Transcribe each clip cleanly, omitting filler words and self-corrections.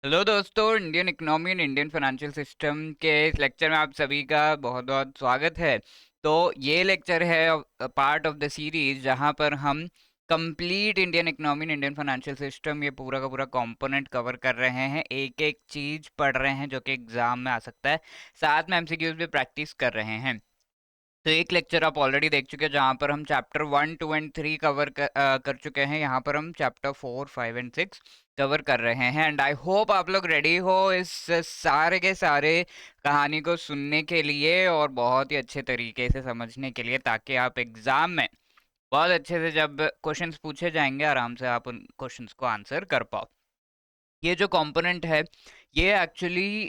Hello दोस्तों, Indian economy and Indian financial system के इस लेक्चर में आप सभी का बहुत बहुत स्वागत है। तो ये लेक्चर है पार्ट ऑफ द सीरीज जहां पर हम complete Indian economy and Indian financial system ये पूरा का पूरा कंपोनेंट कवर कर रहे हैं। एक एक चीज पढ़ रहे हैं जो कि एग्जाम में आ सकता है, साथ में एमसीक्यूज भी प्रैक्टिस कर रहे हैं। तो एक लेक्चर आप ऑलरेडी देख चुके हैं जहां पर हम चैप्टर 1, 2 एंड 3 कर चुके हैं। यहाँ पर हम चैप्टर 4, 5 एंड 6 कवर कर रहे हैं एंड आई होप आप लोग रेडी हो इस सारे के सारे कहानी को सुनने के लिए और बहुत ही अच्छे तरीके से समझने के लिए, ताकि आप एग्जाम में बहुत अच्छे से जब क्वेश्चंस पूछे जाएंगे आराम से आप उन क्वेश्चंस को आंसर कर पाओ। ये जो कंपोनेंट है ये एक्चुअली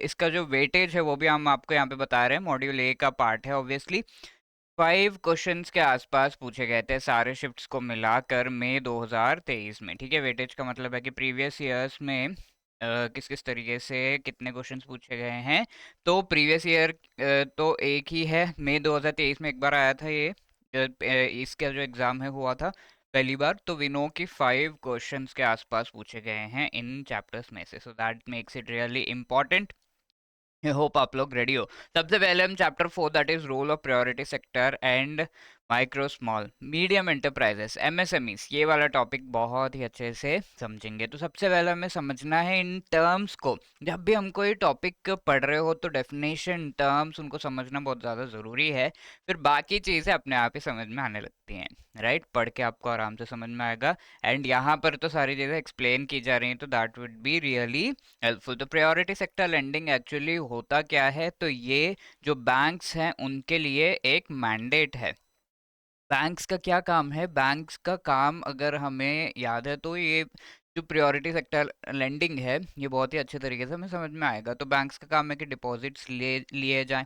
इसका जो वेटेज है वो भी हम आपको यहाँ पे बता रहे हैं। मॉड्यूल ए का पार्ट है ऑब्वियसली। 5 क्वेश्चंस के आसपास पूछे गए थे सारे शिफ्ट्स को मिलाकर मई 2023 में। ठीक है, वेटेज का मतलब है कि प्रीवियस ईयर्स में किस किस तरीके से कितने क्वेश्चंस पूछे गए हैं। तो प्रीवियस ईयर तो एक ही है, मई 2023 में एक बार आया था ये। इसका जो एग्ज़ाम है हुआ था पहली बार। तो वी नो कि 5 क्वेश्चंस के आसपास पूछे गए हैं इन चैप्टर्स में से, so that makes it really important. I hope आप लोग रेडी हो। सबसे पहले हम chapter 4 that is role of priority sector and micro small medium enterprises MSMEs, ये वाला टॉपिक बहुत ही अच्छे से समझेंगे। तो सबसे पहले हमें समझना है इन टर्म्स को। जब भी हम कोई टॉपिक पढ़ रहे हो तो डेफिनेशन टर्म्स उनको समझना बहुत ज़्यादा ज़रूरी है, फिर बाकी चीज़ें अपने आप ही समझ में आने लगती हैं। राइट, पढ़ के आपको आराम से समझ में आएगा एंड यहाँ पर तो सारी चीज़ें एक्सप्लेन की जा रही हैं, तो that would be really helpful. तो प्रायोरिटी सेक्टर लेंडिंग एक्चुअली होता क्या है? तो ये जो बैंक्स हैं उनके लिए एक मैंडेट है। बैंक्स का क्या काम है? बैंक्स का काम अगर हमें याद है तो ये जो प्रायोरिटी सेक्टर लेंडिंग है ये बहुत ही अच्छे तरीके से हमें समझ में आएगा। तो बैंक्स का काम है कि डिपॉजिट्स लिए जाएं।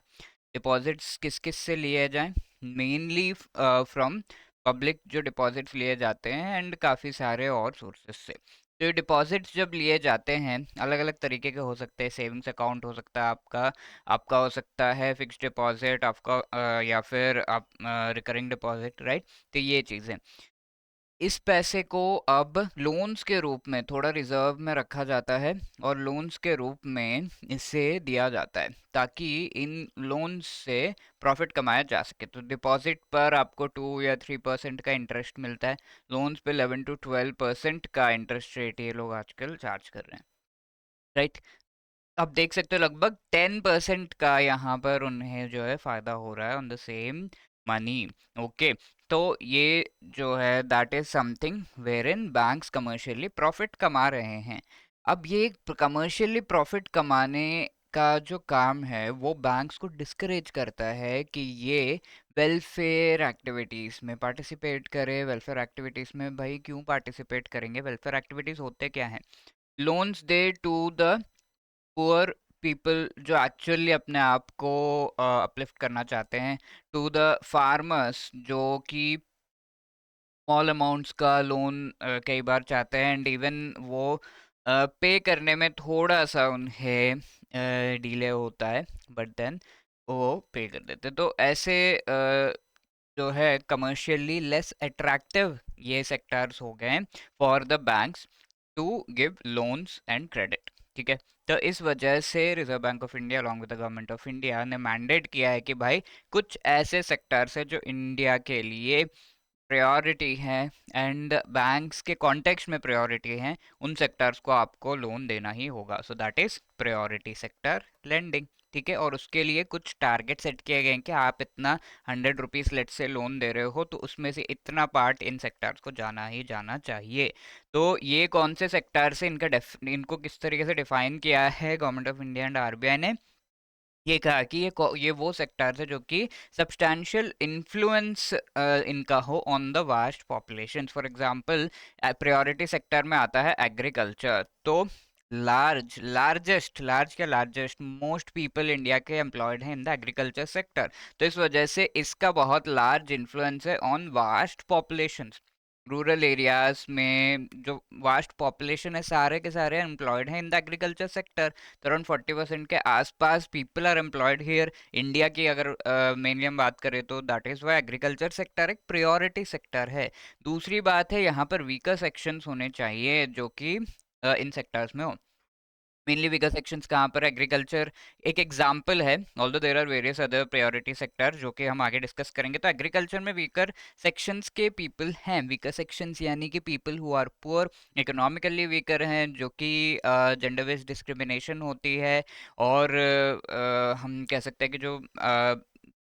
डिपॉजिट्स किस किस से लिए जाएं? मेनली फ्रॉम पब्लिक जो डिपॉजिट्स लिए जाते हैं एंड काफ़ी सारे और सोर्सेस से। तो ये डिपॉजिट्स जब लिए जाते हैं अलग अलग तरीके के हो सकते हैं। सेविंग्स अकाउंट हो सकता है आपका, आपका हो सकता है फिक्स्ड डिपॉजिट आपका, या फिर आप रिकरिंग डिपॉजिट। राइट, तो ये चीज़ें, इस पैसे को अब लोन्स के रूप में थोड़ा रिजर्व में रखा जाता है और लोन्स के रूप में इसे दिया जाता है ताकि इन लोन्स से प्रॉफिट कमाया जा सके। तो डिपॉजिट पर आपको 2 या 3% का इंटरेस्ट मिलता है, लोन्स पे 11 to 12% का इंटरेस्ट रेट ये लोग आजकल चार्ज कर रहे हैं। राइट, आप देख सकते हो लगभग 10% का यहाँ पर उन्हें जो है फायदा हो रहा है on the same money. Okay, तो ये जो है that is something where in banks commercially profit कमा रहे हैं। अब ये कमर्शियली प्रॉफिट कमाने का जो काम है वो बैंक्स को डिस्करेज करता है कि ये वेलफेयर एक्टिविटीज़ में पार्टिसिपेट करे। वेलफेयर एक्टिविटीज़ में भाई क्यों पार्टिसिपेट करेंगे? वेलफेयर एक्टिविटीज़ होते क्या हैं? लोन्स दे टू द पुअर पीपल जो एक्चुअली अपने आप को अपलिफ्ट करना चाहते हैं, टू द फार्मर्स जो कि स्मॉल अमाउंट्स का लोन कई बार चाहते हैं एंड इवन वो पे करने में थोड़ा सा उन्हें डिले होता है, बट देन वो पे कर देते हैं। तो ऐसे जो है कमर्शियली लेस अट्रैक्टिव ये सेक्टर्स हो गए for the banks to give loans and credit. ठीक है, तो इस वजह से reserve bank of India along with the government of India ने मैंडेट किया है कि भाई कुछ ऐसे सेक्टर्स है जो इंडिया के लिए प्रायोरिटी है एंड बैंक्स के कॉन्टेक्स्ट में प्रायोरिटी है, उन सेक्टर्स को आपको लोन देना ही होगा। So that is priority sector lending. ठीक है, और उसके लिए कुछ टारगेट सेट किए गए हैं कि आप इतना 100 रुपीज़ लेट से लोन दे रहे हो तो उसमें से इतना पार्ट इन सेक्टर्स को जाना ही जाना चाहिए। तो ये कौन से सेक्टर्स है, इनको किस तरीके से डिफाइन किया है government of India and RBI ने? ये कहा कि ये वो सेक्टर्स है जो कि सब्सटैंशियल इन्फ्लुएंस इनका हो on the vast population. For example priority sector में आता है एग्रीकल्चर। तो लार्जेस्ट मोस्ट पीपल इंडिया के एम्प्लॉयड हैं इन द एग्रीकल्चर सेक्टर। तो इस वजह से इसका बहुत लार्ज इन्फ्लुएंस है on vast population. Rural areas में जो वास्ट पॉपुलेशन है सारे के सारे एम्प्लॉयड हैं इन द एग्रीकल्चर सेक्टर। तो अराउंड 40% के आसपास people are employed here. India की अगर मेनली हम बात करें तो that is why agriculture sector एक प्रायोरिटी सेक्टर है। दूसरी बात है यहाँ पर वीकर सेक्शंस होने चाहिए जो कि इन सेक्टर्स में हो। मेनली वीकर सेक्शंस कहाँ पर, एग्रीकल्चर एक एग्जांपल है, although there are various other priority sector जो कि हम आगे डिस्कस करेंगे। तो एग्रीकल्चर में वीकर सेक्शंस के पीपल हैं, वीकर सेक्शंस यानी कि people who are poor, economically weaker हैं, जो कि जेंडर बेस्ड डिस्क्रिमिनेशन होती है, और हम कह सकते हैं कि जो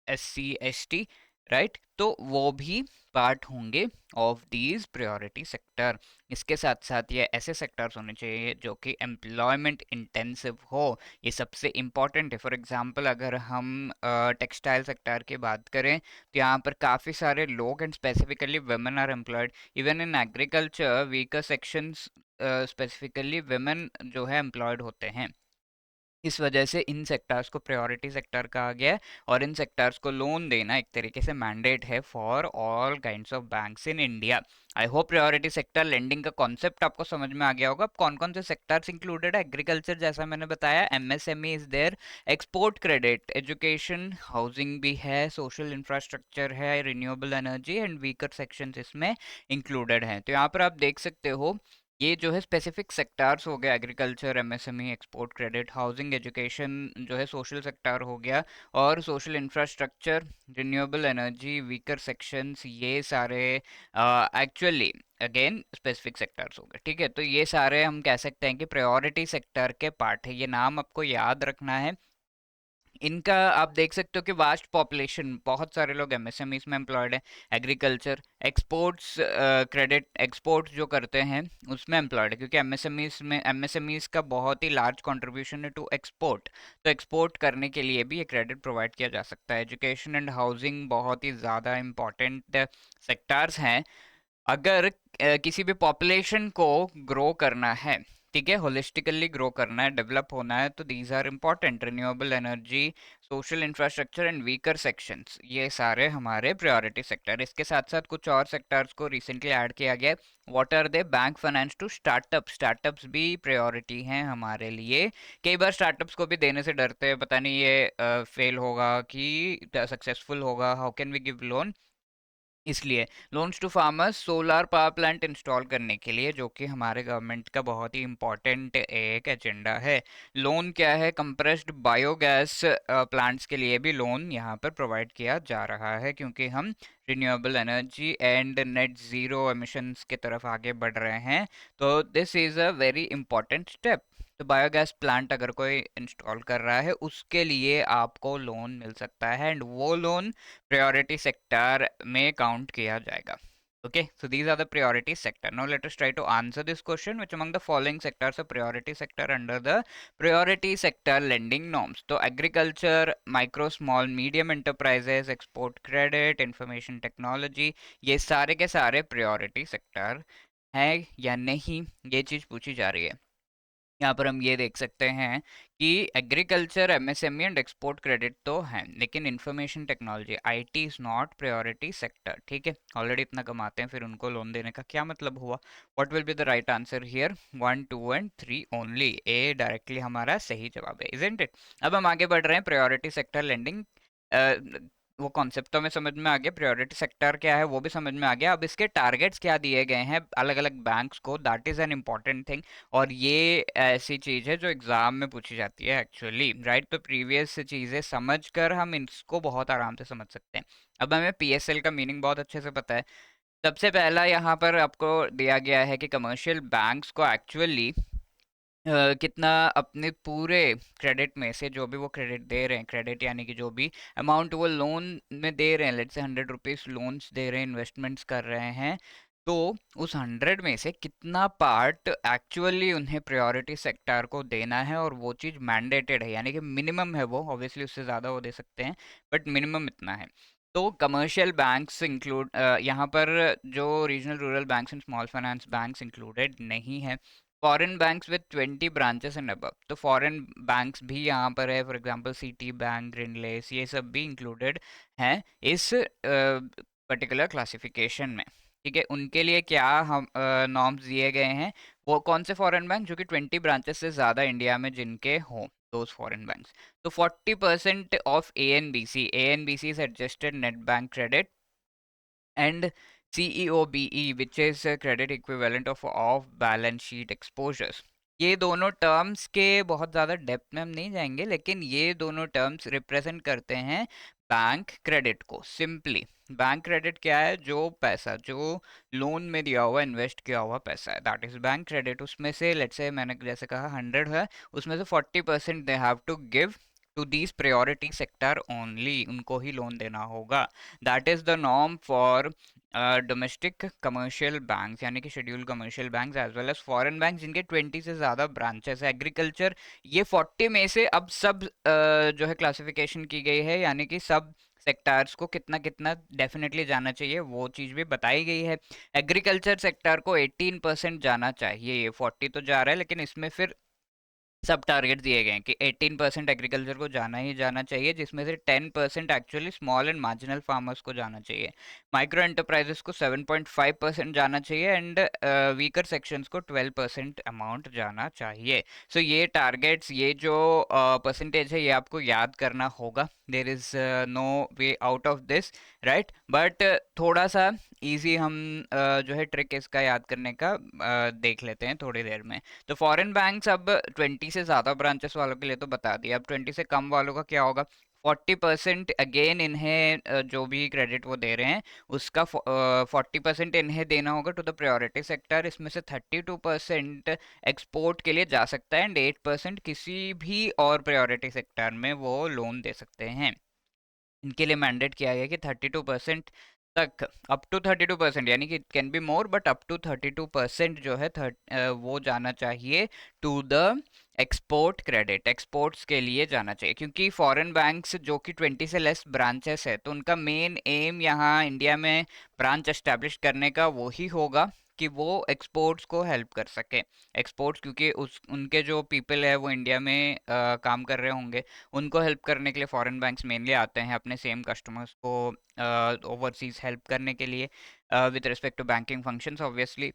SC ST, राइट, तो वो भी पार्ट होंगे ऑफ दीज प्रायोरिटी सेक्टर। इसके साथ साथ ये ऐसे सेक्टर्स होने चाहिए जो कि एम्प्लॉयमेंट इंटेंसिव हो, ये सबसे इम्पॉर्टेंट है। फॉर एग्जांपल अगर हम टेक्सटाइल सेक्टर की बात करें तो यहाँ पर काफ़ी सारे लोग and specifically women are employed. Even in agriculture weaker sections specifically women जो है एम्प्लॉयड होते हैं। इस वजह से इन सेक्टर्स को प्रायोरिटी सेक्टर कहा गया है, और इन सेक्टर्स को लोन देना एक तरीके से मैंडेट है for all kinds of banks in India. I hope priority sector lending का कॉन्सेप्ट आपको समझ में आ गया होगा। अब कौन कौन से सेक्टर्स इंक्लूडेड है, एग्रीकल्चर जैसा मैंने बताया, MSME is there, export credit, education, housing भी है, सोशल इंफ्रास्ट्रक्चर है, renewable energy and weaker sections इसमें इंक्लूडेड हैं। तो यहाँ पर आप देख सकते हो ये जो है स्पेसिफिक सेक्टार्स हो गया, agriculture, MSME, export credit, housing, education जो है सोशल सेक्टर हो गया, और social infrastructure, renewable energy, weaker sections, ये सारे एक्चुअली अगेन स्पेसिफिक सेक्टर्स हो गए। ठीक है, तो ये सारे हम कह सकते हैं कि प्रायोरिटी सेक्टर के पार्ट है, ये नाम आपको याद रखना है। इनका आप देख सकते हो कि वास्ट पॉपुलेशन, बहुत सारे लोग MSMEs में एम्प्लॉयड है, एग्रीकल्चर, एक्सपोर्ट्स, क्रेडिट एक्सपोर्ट जो करते हैं उसमें एम्प्लॉयड है, क्योंकि MSMEs का बहुत ही लार्ज कंट्रीब्यूशन है टू एक्सपोर्ट, तो एक्सपोर्ट करने के लिए भी ये क्रेडिट प्रोवाइड किया जा सकता है। एजुकेशन एंड हाउसिंग बहुत ही ज़्यादा इंपॉर्टेंट सेक्टर्स हैं अगर किसी भी पॉपुलेशन को ग्रो करना है, ठीक है, होलिस्टिकली ग्रो करना है, डेवलप होना है, तो these are important, renewable energy, social infrastructure and weaker sections, ये सारे हमारे प्रायोरिटी सेक्टर। इसके साथ साथ कुछ और सेक्टर्स को रिसेंटली ऐड किया गया है। What are they, bank finance to startup, startups भी प्रायोरिटी हैं हमारे लिए। कई बार स्टार्टअप्स को भी देने से डरते हैं, पता नहीं ये फेल होगा कि सक्सेसफुल होगा, how can we give loan, इसलिए loans to farmers, solar power plant install करने के लिए, जो कि हमारे गवर्नमेंट का बहुत ही इम्पोर्टेंट एक एजेंडा है। लोन क्या है, कंप्रेस्ड बायोगैस प्लांट्स के लिए भी लोन यहाँ पर प्रोवाइड किया जा रहा है, क्योंकि हम renewable energy and net zero emissions की तरफ आगे बढ़ रहे हैं। तो this is a very important step. तो बायोगैस प्लांट अगर कोई इंस्टॉल कर रहा है उसके लिए आपको लोन मिल सकता है, एंड वो लोन प्रायोरिटी सेक्टर में काउंट किया जाएगा। Okay, so these are the priority sector. Now let us try to answer this question: which among the following sectors are priority sector under the priority sector lending norms? तो agriculture, micro, small, medium enterprises, export credit, information technology, ये सारे के सारे priority sector है या नहीं, ये चीज पूछी जा रही है। यहाँ पर हम ये देख सकते हैं कि agriculture, MSME and export credit तो हैं, लेकिन information technology, IT is not priority sector. ठीक है, ऑलरेडी इतना कमाते हैं, फिर उनको लोन देने का क्या मतलब हुआ? What will be the right answer here? 1, 2 and 3 only, A directly हमारा सही जवाब है, इजंट इट? अब हम आगे बढ़ रहे हैं, प्रायोरिटी सेक्टर लेंडिंग, वो कॉन्सेप्ट तो हमें समझ में आ गया, प्रायोरिटी सेक्टर क्या है वो भी समझ में आ गया। अब इसके टारगेट्स क्या दिए गए हैं अलग अलग बैंक्स को, that is an important thing, और ये ऐसी चीज़ है जो एग्ज़ाम में पूछी जाती है एक्चुअली, राइट? तो प्रीवियस से चीज़ें समझकर हम इसको बहुत आराम से समझ सकते हैं। अब हमें PSL का मीनिंग बहुत अच्छे से पता है। सबसे पहला यहाँ पर आपको दिया गया है कि कमर्शियल बैंक्स को एक्चुअली कितना अपने पूरे क्रेडिट में से, जो भी वो क्रेडिट दे रहे हैं, क्रेडिट यानी कि जो भी अमाउंट वो लोन में दे रहे हैं, लेट्स से 100 रुपीज़ लोन्स दे रहे हैं, इन्वेस्टमेंट्स कर रहे हैं, तो उस 100 में से कितना पार्ट एक्चुअली उन्हें प्रायोरिटी सेक्टर को देना है, और वो चीज़ मैंडेटेड है, यानी कि मिनिमम है वो, ऑब्वियसली उससे ज़्यादा वो दे सकते हैं, बट मिनिमम इतना है। तो कमर्शियल बैंक्स इंक्लूड, यहाँ पर जो regional rural banks and small finance banks included नहीं है। Foreign banks with 20 branches and above, तो फॉरेन बैंक्स भी यहाँ पर है, फॉर एग्जांपल सिटी बैंक, ग्रीनलेस, ये सब भी इंक्लूडेड हैं इस पर्टिकुलर क्लासिफिकेशन में। ठीक है, उनके लिए क्या हम नॉर्म्स दिए गए हैं, वो कौन से फॉरेन बैंक जो कि 20 ब्रांचेस से ज़्यादा इंडिया में जिनके हों, दोज फॉरेन बैंक्स। तो 40% of ANBC, ANBC is adjusted net bank credit, and CEOBE, which is credit equivalent of off balance sheet exposures. ये दोनों टर्म्स के बहुत ज़्यादा डेप्थ में हम नहीं जाएंगे, लेकिन ये दोनों टर्म्स रिप्रेजेंट करते हैं बैंक क्रेडिट को। सिंपली बैंक क्रेडिट क्या है? जो पैसा जो लोन में दिया हुआ, इन्वेस्ट किया हुआ पैसा है, दैट इज बैंक क्रेडिट। उसमें से लेट्स से मैंने जैसे कहा 100 है, उसमें से 40% they have to give to these priority sector only, उनको ही लोन देना होगा। That is the norm for domestic commercial banks, यानी कि scheduled commercial banks as well as foreign bank जिनके 20 से ज़्यादा ब्रांचेस है। एग्रीकल्चर ये 40 में से अब सब जो है क्लासिफिकेशन की गई है, यानी कि सब सेक्टर्स को कितना कितना डेफिनेटली जाना चाहिए वो चीज़ भी बताई गई है। एग्रीकल्चर सेक्टर को 18% जाना चाहिए, ये 40 तो जा रहा है, लेकिन इसमें फिर सब टारगेट दिए गए हैं कि 18% एग्रीकल्चर को जाना ही जाना चाहिए, जिसमें से 10% actually small and marginal farmers को जाना चाहिए। माइक्रो एंटरप्राइजेस को 7.5% जाना चाहिए एंड वीकर सेक्शंस को 12% अमाउंट जाना चाहिए। सो ये टारगेट्स, ये जो परसेंटेज है, ये आपको याद करना होगा। There is no way out of this, right? But थोड़ा सा इजी हम जो है ट्रिक इसका याद करने का देख लेते हैं थोड़ी देर में। तो फॉरेन बैंक्स अब 20 से ज़्यादा ब्रांचेस वालों के लिए तो बता दिया, अब 20 से कम वालों का क्या होगा? 40% अगेन इन्हें जो भी क्रेडिट वो दे रहे हैं उसका 40% इन्हें देना होगा टू द प्रायोरिटी सेक्टर। इसमें से 32% एक्सपोर्ट के लिए जा सकता है एंड 8% किसी भी और प्रायोरिटी सेक्टर में वो लोन दे सकते हैं। इनके लिए मैंडेट किया गया कि 32% तक, अप टू 32%, यानी कि it can be more but up to 32% जो है वो जाना चाहिए to the export credit, exports के लिए जाना चाहिए। क्योंकि फॉरेन बैंक्स जो कि 20 से लेस ब्रांचेस है, तो उनका मेन एम यहाँ इंडिया में ब्रांच एस्टेब्लिश करने का वो ही होगा कि वो एक्सपोर्ट्स को हेल्प कर सके। एक्सपोर्ट्स क्योंकि उस उनके जो पीपल है वो इंडिया में काम कर रहे होंगे, उनको हेल्प करने के लिए फॉरेन बैंक्स मेनली आते हैं अपने सेम कस्टमर्स को ओवरसीज हेल्प करने के लिए with respect to banking functions obviously.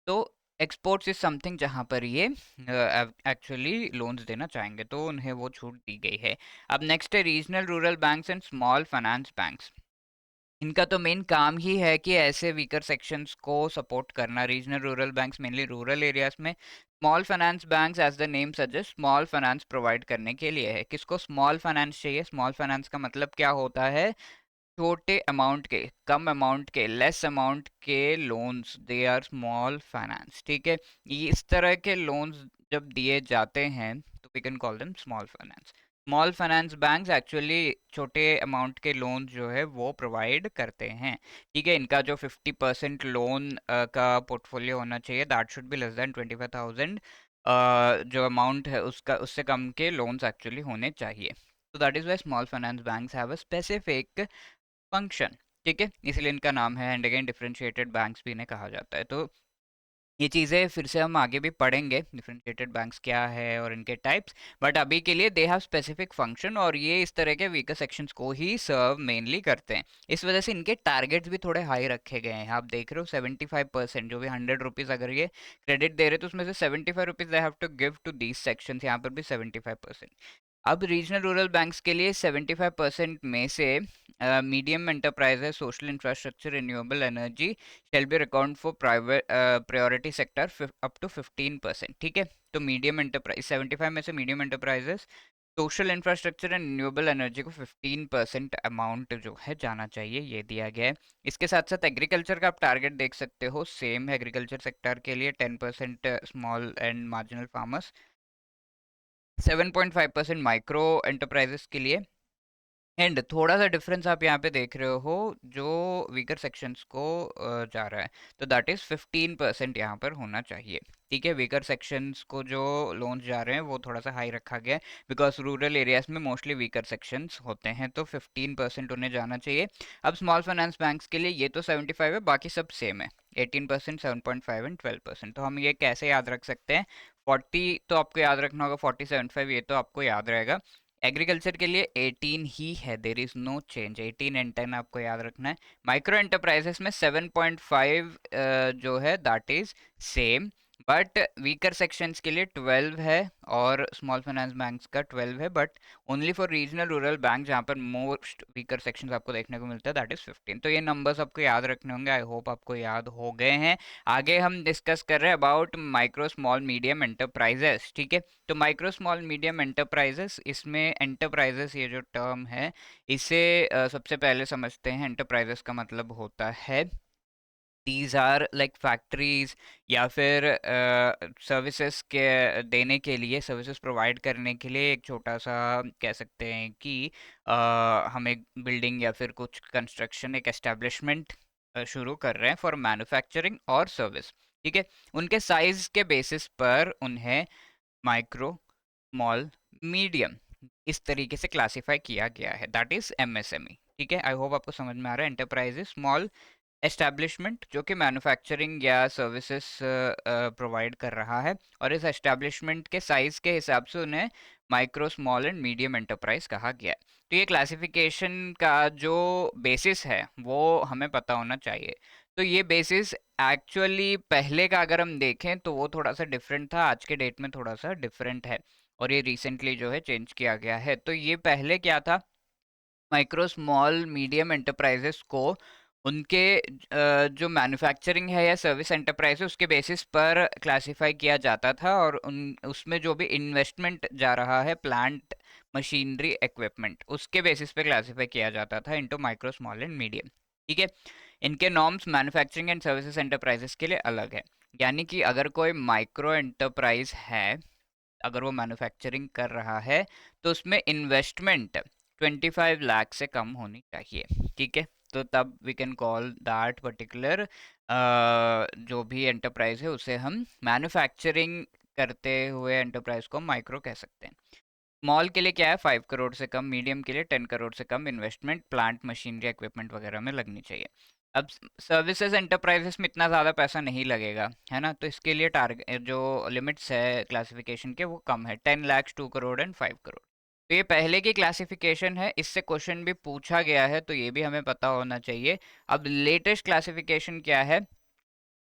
तो एक्सपोर्ट्स इज समथिंग जहाँ पर ये एक्चुअली लोन्स देना चाहेंगे, तो उन्हें वो छूट दी गई है। अब नेक्स्ट है regional rural banks and small finance banks. इनका तो मेन काम ही है कि ऐसे वीकर सेक्शंस को सपोर्ट करना। Regional rural banks mainly rural areas में, small finance banks as the name suggest small finance provide करने के लिए है। किसको स्मॉल फाइनेंस चाहिए? स्मॉल फाइनेंस का मतलब क्या होता है? छोटे अमाउंट के, कम अमाउंट के, लेस अमाउंट के loans, they are small finance. ठीक है, ये इस तरह के लोन्स जब दिए जाते हैं तो we can call them small finance. Small finance banks actually छोटे अमाउंट के लोन जो है वो प्रोवाइड करते हैं। ठीक है, इनका जो 50% लोन का पोर्टफोलियो होना चाहिए, that should be less than 25,000। जो अमाउंट है उसका, उससे कम के लोन्स एक्चुअली होने चाहिए। तो that is why small finance banks have a specific function. ठीक है, इसलिए इनका नाम है एंड अगेन डिफरेंशिएटेड बैंक्स भी इन्हें कहा जाता है। तो ये चीज़ें फिर से हम आगे भी पढ़ेंगे, डिफरेंशिएटेड बैंक्स क्या है और इनके टाइप्स। बट अभी के लिए दे हैव स्पेसिफिक फंक्शन, और ये इस तरह के वीकर सेक्शंस को ही सर्व मेनली करते हैं। इस वजह से इनके टारगेट्स भी थोड़े हाई रखे गए हैं। आप देख रहे हो 75%, जो भी 100 रुपीज़ अगर ये क्रेडिट दे रहे तो उसमें से 75 rupees they have to give to these sections, यहाँ पर भी 75%। अब रीजनल रूरल बैंक्स के लिए 75% में से medium enterprises, social infrastructure, renewable energy shall be account for private priority sector up to 15%। ठीक है, तो मीडियम एंटरप्राइज 75 में से medium enterprises, social infrastructure and renewable energy को 15% अमाउंट जो है जाना चाहिए, ये दिया गया है। इसके साथ साथ एग्रीकल्चर का आप टारगेट देख सकते हो, सेम है एग्रीकल्चर सेक्टर के लिए 10% small and marginal farmers, 7.5% micro enterprises के लिए, एंड थोड़ा सा डिफरेंस आप यहाँ पे देख रहे हो जो वीकर सेक्शंस को जा रहा है, तो दैट इज 15% यहाँ पर होना चाहिए। ठीक है, वीकर सेक्शंस को जो लोन्स जा रहे हैं वो थोड़ा सा हाई रखा गया है, बिकॉज रूरल एरियाज में मोस्टली वीकर सेक्शंस होते हैं, तो 15% उन्हें जाना चाहिए। अब स्मॉल फाइनेंस बैंक्स के लिए ये तो 75 है, बाकी सब सेम है, 18%, 7.5 एंड 12%। तो हम ये कैसे याद रख सकते हैं? 40 तो आपको याद रखना होगा, 40, 75 ये तो आपको याद रहेगा। एग्रीकल्चर के लिए 18 ही है, there is no change, 18 and 10 आपको याद रखना है। माइक्रो एंटरप्राइजेस में 7.5 जो है that is same, but weaker sections के लिए 12 है और स्मॉल फाइनेंस बैंक्स का 12 है, but only for regional rural bank जहाँ पर मोस्ट वीकर सेक्शंस आपको देखने को मिलता है दैट इज 15। तो ये नंबर्स आपको याद रखने होंगे, आई होप आपको याद हो गए हैं। आगे हम डिस्कस कर रहे हैं about micro small medium enterprises. ठीक है, तो माइक्रो स्मॉल मीडियम एंटरप्राइजेस, इसमें एंटरप्राइजेस ये जो टर्म है इसे सबसे पहले समझते हैं। एंटरप्राइजेस का मतलब होता है दीज आर लाइक फैक्ट्रीज या फिर सर्विसेज के देने के लिए, सर्विसेज प्रोवाइड करने के लिए एक छोटा सा कह सकते हैं कि हम एक बिल्डिंग या फिर कुछ कंस्ट्रक्शन, एक एस्टेब्लिशमेंट शुरू कर रहे हैं फॉर मैन्युफैक्चरिंग और सर्विस। ठीक है, उनके साइज के बेसिस पर उन्हें माइक्रो, स्मॉल, मीडियम इस तरीके से क्लासिफाई किया गया है, दैट इज एमएसएमई। ठीक है, आई होप आपको समझ में आ रहा है। एंटरप्राइजेस स्मॉल एस्टैब्लिशमेंट जो कि मैन्युफैक्चरिंग या सर्विसेज प्रोवाइड कर रहा है, और इस एस्टैब्लिशमेंट के साइज के हिसाब से उन्हें micro, small and medium enterprise कहा गया है। तो ये क्लासिफिकेशन का जो बेसिस है वो हमें पता होना चाहिए। तो ये बेसिस एक्चुअली पहले का अगर हम देखें तो वो थोड़ा सा डिफरेंट था, आज के डेट में थोड़ा सा डिफरेंट है, और ये रिसेंटली जो है चेंज किया गया है। तो ये पहले क्या था, माइक्रो, स्मॉल, मीडियम एंटरप्राइजेस को उनके जो मैन्युफैक्चरिंग है या सर्विस एंटरप्राइज है उसके बेसिस पर क्लासिफाई किया जाता था, और उन उसमें जो भी इन्वेस्टमेंट जा रहा है, प्लांट, मशीनरी, इक्विपमेंट, उसके बेसिस पे क्लासिफाई किया जाता था into micro, small and medium. ठीक है, इनके norms manufacturing and services enterprises के लिए अलग है। यानी कि अगर कोई माइक्रो एंटरप्राइज है, अगर वो मैन्युफैक्चरिंग कर रहा है, तो उसमें इन्वेस्टमेंट 25 लाख से कम होनी चाहिए। ठीक है, तो तब we can call that particular जो भी एंटरप्राइज है उसे हम मैन्युफैक्चरिंग करते हुए एंटरप्राइज को माइक्रो कह सकते हैं। स्मॉल के लिए क्या है, 5 करोड़ से कम, मीडियम के लिए 10 करोड़ से कम इन्वेस्टमेंट प्लांट, मशीनरी, इक्विपमेंट वगैरह में लगनी चाहिए। अब सर्विसेज एंटरप्राइजेस में इतना ज़्यादा पैसा नहीं लगेगा, है ना, तो इसके लिए टारगेट जो लिमिट्स है क्लासिफिकेशन के वो कम है, 10 लाख, 2 करोड़ एंड 5 करोड़। तो ये पहले की क्लासिफिकेशन है, इससे क्वेश्चन भी पूछा गया है तो ये भी हमें पता होना चाहिए। अब लेटेस्ट क्लासिफिकेशन क्या है,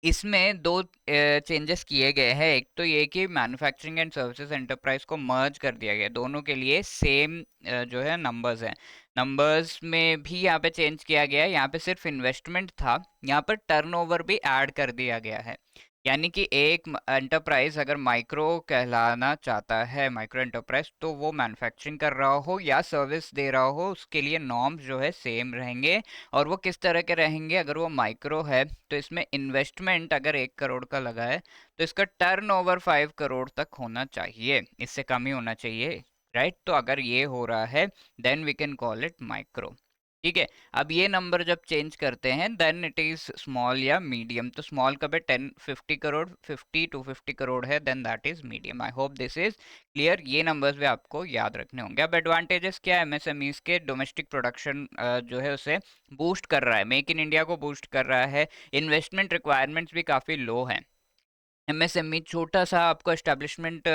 इसमें दो चेंजेस किए गए हैं। एक तो ये कि मैन्युफैक्चरिंग एंड सर्विसेज एंटरप्राइज को मर्ज कर दिया गया, दोनों के लिए सेम जो है नंबर्स हैं। नंबर्स में भी यहाँ पे चेंज किया गया है, यहाँ पे सिर्फ इन्वेस्टमेंट था, यहाँ पर टर्नओवर भी ऐड कर दिया गया है। यानी कि एक एंटरप्राइज अगर माइक्रो कहलाना चाहता है, माइक्रो एंटरप्राइज, तो वो मैन्युफैक्चरिंग कर रहा हो या सर्विस दे रहा हो, उसके लिए नॉर्म्स जो है सेम रहेंगे। और वो किस तरह के रहेंगे, अगर वो माइक्रो है तो इसमें इन्वेस्टमेंट अगर 1 करोड़ का लगा है तो इसका टर्नओवर 5 करोड़ तक होना चाहिए, इससे कम ही होना चाहिए, राइट। तो अगर ये हो रहा है then we can call it micro. ठीक है, अब ये नंबर जब चेंज करते हैं देन इट इज स्मॉल या मीडियम। तो स्मॉल कब है, 10-50 करोड़, 50-50 करोड़ है, then that is medium. I hope this is clear, ये नंबर्स भी आपको याद रखने होंगे। अब एडवांटेजेस क्या है एमएसएमईज के, डोमेस्टिक प्रोडक्शन जो है उसे बूस्ट कर रहा है, मेक इन इंडिया को बूस्ट कर रहा है, इन्वेस्टमेंट रिक्वायरमेंट्स भी काफ़ी लो हैं। एमएसएमई छोटा सा आपको एस्टेब्लिशमेंट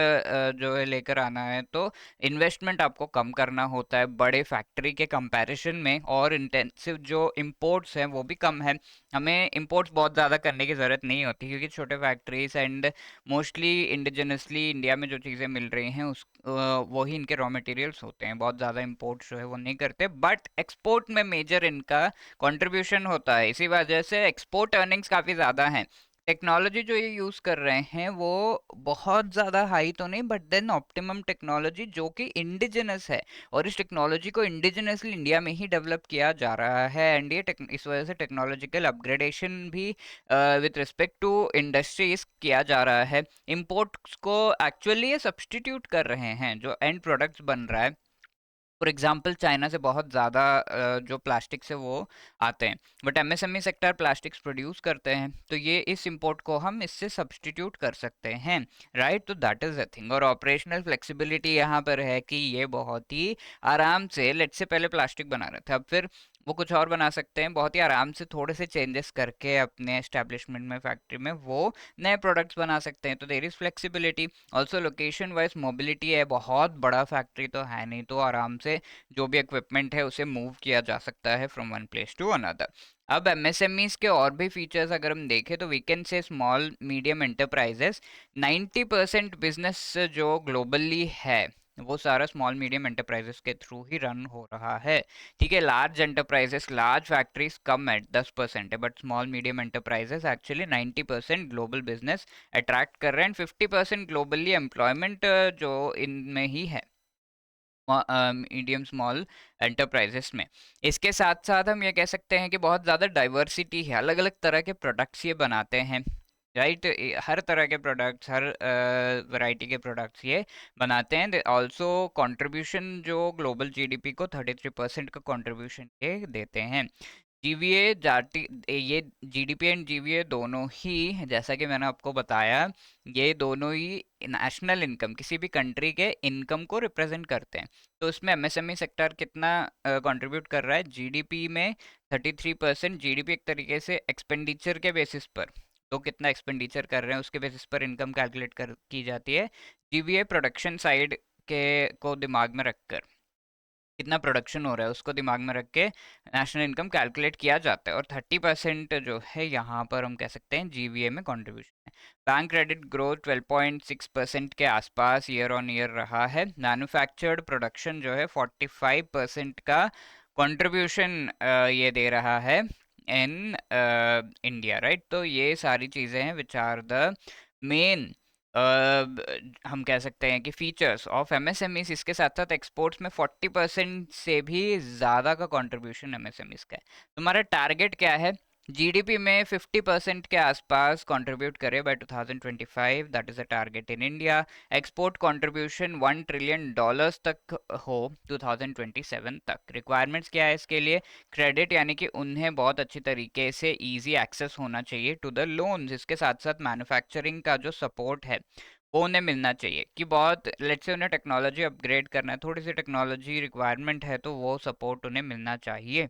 जो है लेकर आना है तो इन्वेस्टमेंट आपको कम करना होता है बड़े फैक्ट्री के कंपैरिजन में, और इंटेंसिव जो इंपोर्ट्स हैं वो भी कम है। हमें इंपोर्ट्स बहुत ज़्यादा करने की ज़रूरत नहीं होती क्योंकि छोटे factories and mostly indigenously India में जो चीज़ें मिल रही हैं उस वही इनके रॉ मटेरियल्स होते हैं, बहुत ज़्यादा इंपोर्ट जो है वो नहीं करते, बट एक्सपोर्ट में मेजर इनका कंट्रीब्यूशन होता है। इसी वजह से एक्सपोर्ट अर्निंग्स काफ़ी ज़्यादा हैं। टेक्नोलॉजी जो ये यूज़ कर रहे हैं वो बहुत ज़्यादा हाई तो नहीं, बट देन ऑप्टिमम टेक्नोलॉजी जो कि इंडिजिनस है, और इस टेक्नोलॉजी को इंडिजिनसली इंडिया में ही डेवलप किया जा रहा है। एंड ये इस वजह से टेक्नोलॉजिकल अपग्रेडेशन भी विथ रिस्पेक्ट टू इंडस्ट्रीज किया जा रहा है। इम्पोर्ट्स को एक्चुअली ये सब्सटीट्यूट कर रहे हैं जो एंड प्रोडक्ट्स बन रहा है। फॉर एग्जाम्पल चाइना से बहुत ज़्यादा जो प्लास्टिक्स है वो आते हैं, but MSME sector plastics produce करते हैं, तो ये इस इंपोर्ट को हम इससे सब्सटीट्यूट कर सकते हैं, राइट। तो दैट इज़ अ थिंग, और ऑपरेशनल फ्लेक्सिबिलिटी यहाँ पर है कि ये बहुत ही आराम से, लेट से पहले प्लास्टिक बना रहे थे, अब फिर वो कुछ और बना सकते हैं बहुत ही आराम से, थोड़े से चेंजेस करके अपने एस्टेब्लिशमेंट में, फैक्ट्री में वो नए प्रोडक्ट्स बना सकते हैं। तो there is flexibility. Also location wise mobility है, बहुत बड़ा फैक्ट्री तो है नहीं, तो आराम से जो भी इक्विपमेंट है उसे मूव किया जा सकता है from one place to another. अब एमएसएमईज के और भी फीचर्स अगर हम देखें तो we can say small medium enterprises, 90% business जो ग्लोबली है वो सारा स्मॉल मीडियम एंटरप्राइजेस के थ्रू ही रन हो रहा है। ठीक है, लार्ज एंटरप्राइजेस, लार्ज फैक्ट्रीज कम है, 10% है, but small medium enterprises actually 90% global business attract कर रहे हैं, 50% ग्लोबली एम्प्लॉयमेंट जो इनमें ही है, मीडियम स्मॉल एंटरप्राइजेस में। इसके साथ साथ हम ये कह सकते हैं कि बहुत ज़्यादा डाइवर्सिटी है, अलग अलग तरह के प्रोडक्ट्स ये बनाते हैं, राइट। हर तरह के प्रोडक्ट्स, हर वैरायटी के प्रोडक्ट्स ये बनाते हैं। ऑल्सो कंट्रीब्यूशन जो ग्लोबल जीडीपी को 33% का कंट्रीब्यूशन ये देते हैं। जीवीए जाति, ये जीडीपी एंड जीवीए दोनों ही, जैसा कि मैंने आपको बताया, ये दोनों ही नेशनल इनकम, किसी भी कंट्री के इनकम को रिप्रेजेंट करते हैं। तो इसमें एमएसएमई सेक्टर कितना कंट्रीब्यूट कर रहा है जीडीपी में? 33%। जीडीपी एक तरीके से एक्सपेंडिचर के बेसिस पर, तो कितना एक्सपेंडिचर कर रहे हैं उसके बेसिस पर इनकम कैलकुलेट कर की जाती है। जीवीए प्रोडक्शन साइड के को दिमाग में रखकर, कितना प्रोडक्शन हो रहा है उसको दिमाग में रख के नेशनल इनकम कैलकुलेट किया जाता है। और 30% जो है यहाँ पर हम कह सकते हैं जीवीए में कंट्रीब्यूशन है। बैंक क्रेडिट ग्रोथ 12.6% के आसपास ईयर ऑन ईयर रहा है। मैन्युफैक्चर्ड प्रोडक्शन जो है 45% का कंट्रीब्यूशन ये दे रहा है इन इंडिया, राइट। तो ये सारी चीज़ें हैं विच आर द मेन, हम कह सकते हैं कि फीचर्स ऑफ एमएसएमईज। इसके साथ साथ एक्सपोर्ट्स में 40% से भी ज़्यादा का कंट्रीब्यूशन एमएसएमईज का है। तुम्हारा टारगेट क्या है? जीडीपी में 50% के आसपास कंट्रीब्यूट करे by 2025, that is a target in India. Export contribution $1 trillion तक हो 2027 तक। रिक्वायरमेंट्स क्या है इसके लिए? क्रेडिट, यानी कि उन्हें बहुत अच्छी तरीके से इजी एक्सेस होना चाहिए टू द लोन्स। इसके साथ साथ मैन्युफैक्चरिंग का जो सपोर्ट है वो उन्हें मिलना चाहिए, कि बहुत लेट्स से उन्हें टेक्नोलॉजी अपग्रेड करना है, थोड़ी सी टेक्नोलॉजी रिक्वायरमेंट है, तो वो सपोर्ट उन्हें मिलना चाहिए।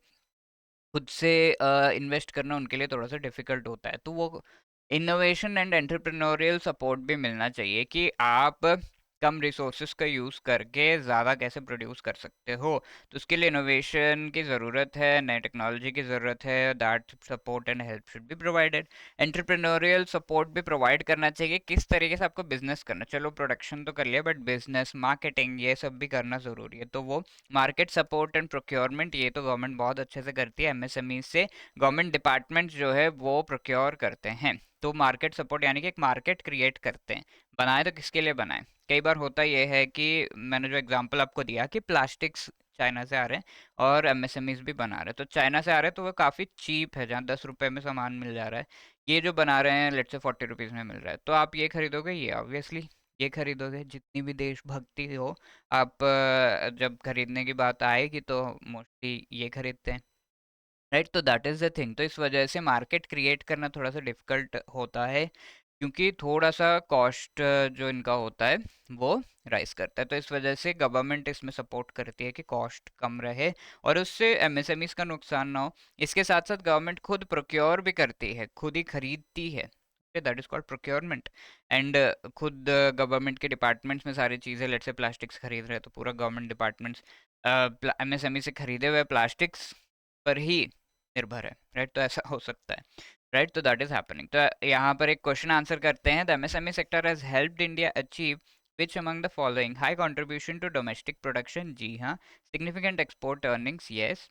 खुद से इन्वेस्ट करना उनके लिए थोड़ा सा डिफिकल्ट होता है, तो वो इनोवेशन एंड एंटरप्रेन्योरियल सपोर्ट भी मिलना चाहिए, कि आप कम रिसोर्सेज का यूज़ करके ज़्यादा कैसे प्रोड्यूस कर सकते हो। तो उसके लिए इनोवेशन की ज़रूरत है, नई टेक्नोलॉजी की ज़रूरत है। That support and help should be provided. Entrepreneurial support भी प्रोवाइड करना चाहिए, किस तरीके से आपको बिजनेस करना, चलो प्रोडक्शन तो कर लिया, बट बिजनेस, मार्केटिंग, ये सब भी करना ज़रूरी है। तो वो मार्केट सपोर्ट एंड प्रोक्योरमेंट, ये तो गवर्नमेंट बहुत अच्छे से करती है। एमएसएमई से गवर्नमेंट डिपार्टमेंट जो है वो प्रोक्योर करते हैं। तो मार्केट सपोर्ट यानी कि एक मार्केट क्रिएट करते हैं। बनाए तो किसके लिए बनाए? कई बार होता ये है कि मैंने जो एग्जांपल आपको दिया कि प्लास्टिक्स चाइना से आ रहे हैं और एमएसएमईज भी बना रहे हैं, तो चाइना से आ रहे हैं तो वो काफ़ी चीप है, जहाँ 10 रुपए में सामान मिल जा रहा है। ये जो बना रहे हैं लेट से 40 रुपीज़ में मिल रहा है, तो आप ये खरीदोगे? ये ऑब्वियसली ये खरीदोगे। जितनी भी देशभक्ति हो, आप जब खरीदने की बात आएगी तो मोस्टली ये खरीदते हैं, राइट। तो दैट इज़ द थिंग। तो इस वजह से मार्केट क्रिएट करना थोड़ा सा डिफिकल्ट होता है, क्योंकि थोड़ा सा कॉस्ट जो इनका होता है वो राइज करता है। तो इस वजह से गवर्नमेंट इसमें सपोर्ट करती है कि कॉस्ट कम रहे और उससे एमएसएमईज का नुकसान ना हो। इसके साथ साथ गवर्नमेंट खुद प्रोक्योर भी करती है, खुद ही खरीदती है, that is called procurement. And खुद गवर्नमेंट के डिपार्टमेंट्स में सारी चीज़ें, लेट से प्लास्टिक्स खरीद रहे हैं तो पूरा गवर्नमेंट डिपार्टमेंट्स एमएसएमई से खरीदे हुए प्लास्टिक्स पर ही निर्भर है, राइट। तो ऐसा हो सकता है, राइट। तो दैट इज हैपनिंग। तो यहाँ पर एक क्वेश्चन आंसर करते हैं। The MSME sector has helped India achieve which among the following? High contribution to domestic production, जी हाँ। Significant export earnings, yes.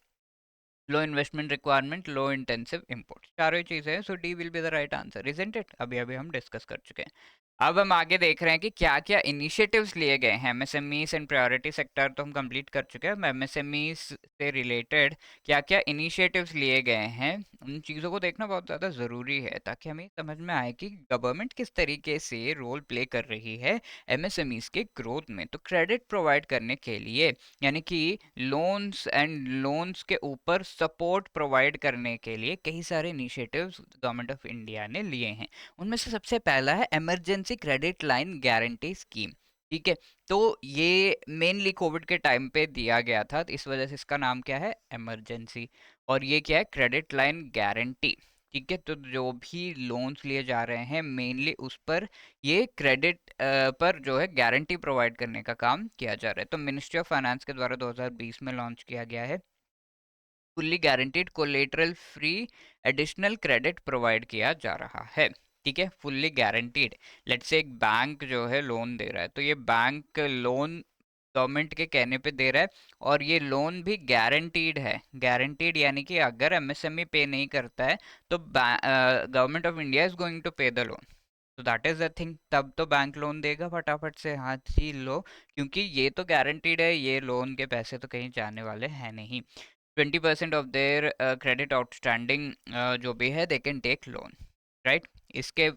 Low investment requirement, low intensive import, चारों ही चीजें हैं। So D will be the right answer, isn't it? अभी अभी हम discuss कर चुके हैं। अब हम आगे देख रहे हैं कि क्या क्या इनिशिएटिव्स लिए गए हैं। एमएसएमईज एंड प्रायोरिटी सेक्टर तो हम कंप्लीट कर चुके हैं। एमएसएमईज से रिलेटेड क्या क्या इनिशिएटिव्स लिए गए हैं, उन चीज़ों को देखना बहुत ज़्यादा ज़रूरी है, ताकि हमें समझ में आए कि गवर्नमेंट किस तरीके से रोल प्ले कर रही है एमएसएमईज के ग्रोथ में। तो क्रेडिट प्रोवाइड करने के लिए, यानी कि लोन्स एंड लोन्स के ऊपर सपोर्ट प्रोवाइड करने के लिए कई सारे इनिशिएटिव्स गवर्नमेंट ऑफ इंडिया ने लिए हैं। उनमें से सबसे पहला है emergency credit line guarantee scheme. ठीक है। तो ये मेनली कोविड के टाइम पे दिया गया था, तो इस वजह से इसका नाम क्या है, इमरजेंसी। और ये क्या है, क्रेडिट लाइन गारंटी। ठीक है, तो जो भी लोन्स लिए जा रहे हैं मेनली उस पर ये क्रेडिट पर जो है गारंटी प्रोवाइड करने का काम किया जा रहा है। तो मिनिस्ट्री ऑफ फाइनेंस के द्वारा 2020 में लॉन्च किया गया है। Fully guaranteed collateral free additional credit provide किया जा रहा है। ठीक है, फुल्ली गारंटीड। लेट्स से एक बैंक जो है लोन दे रहा है, तो ये बैंक लोन गवर्नमेंट के कहने पे दे रहा है, और ये लोन भी गारंटीड है। गारंटीड यानी कि अगर एमएसएमई पे नहीं करता है तो government of India is going to pay the loan. तो दैट इज द थिंग, तब तो बैंक लोन देगा फटाफट से, हाथ ही लो, क्योंकि ये तो गारंटीड है, ये लोन के पैसे तो कहीं जाने वाले हैं नहीं। 20% ऑफ देयर क्रेडिट आउटस्टैंडिंग जो भी है they can take loan, right. इसके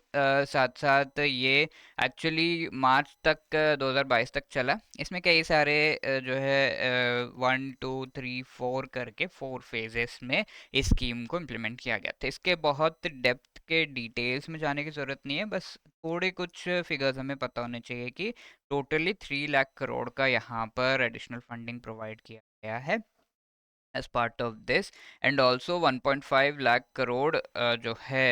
साथ साथ ये एक्चुअली मार्च तक 2022 तक चला। इसमें कई सारे जो है 1 2 3 4 करके 4 फेजेस में इस स्कीम को इम्प्लीमेंट किया गया था। इसके बहुत डेप्थ के डिटेल्स में जाने की ज़रूरत नहीं है, बस थोड़े कुछ फिगर्स हमें पता होने चाहिए कि टोटली 3 लाख करोड़ का यहाँ पर एडिशनल फंडिंग प्रोवाइड किया गया है as part of this, and also 1.5 lakh crore जो है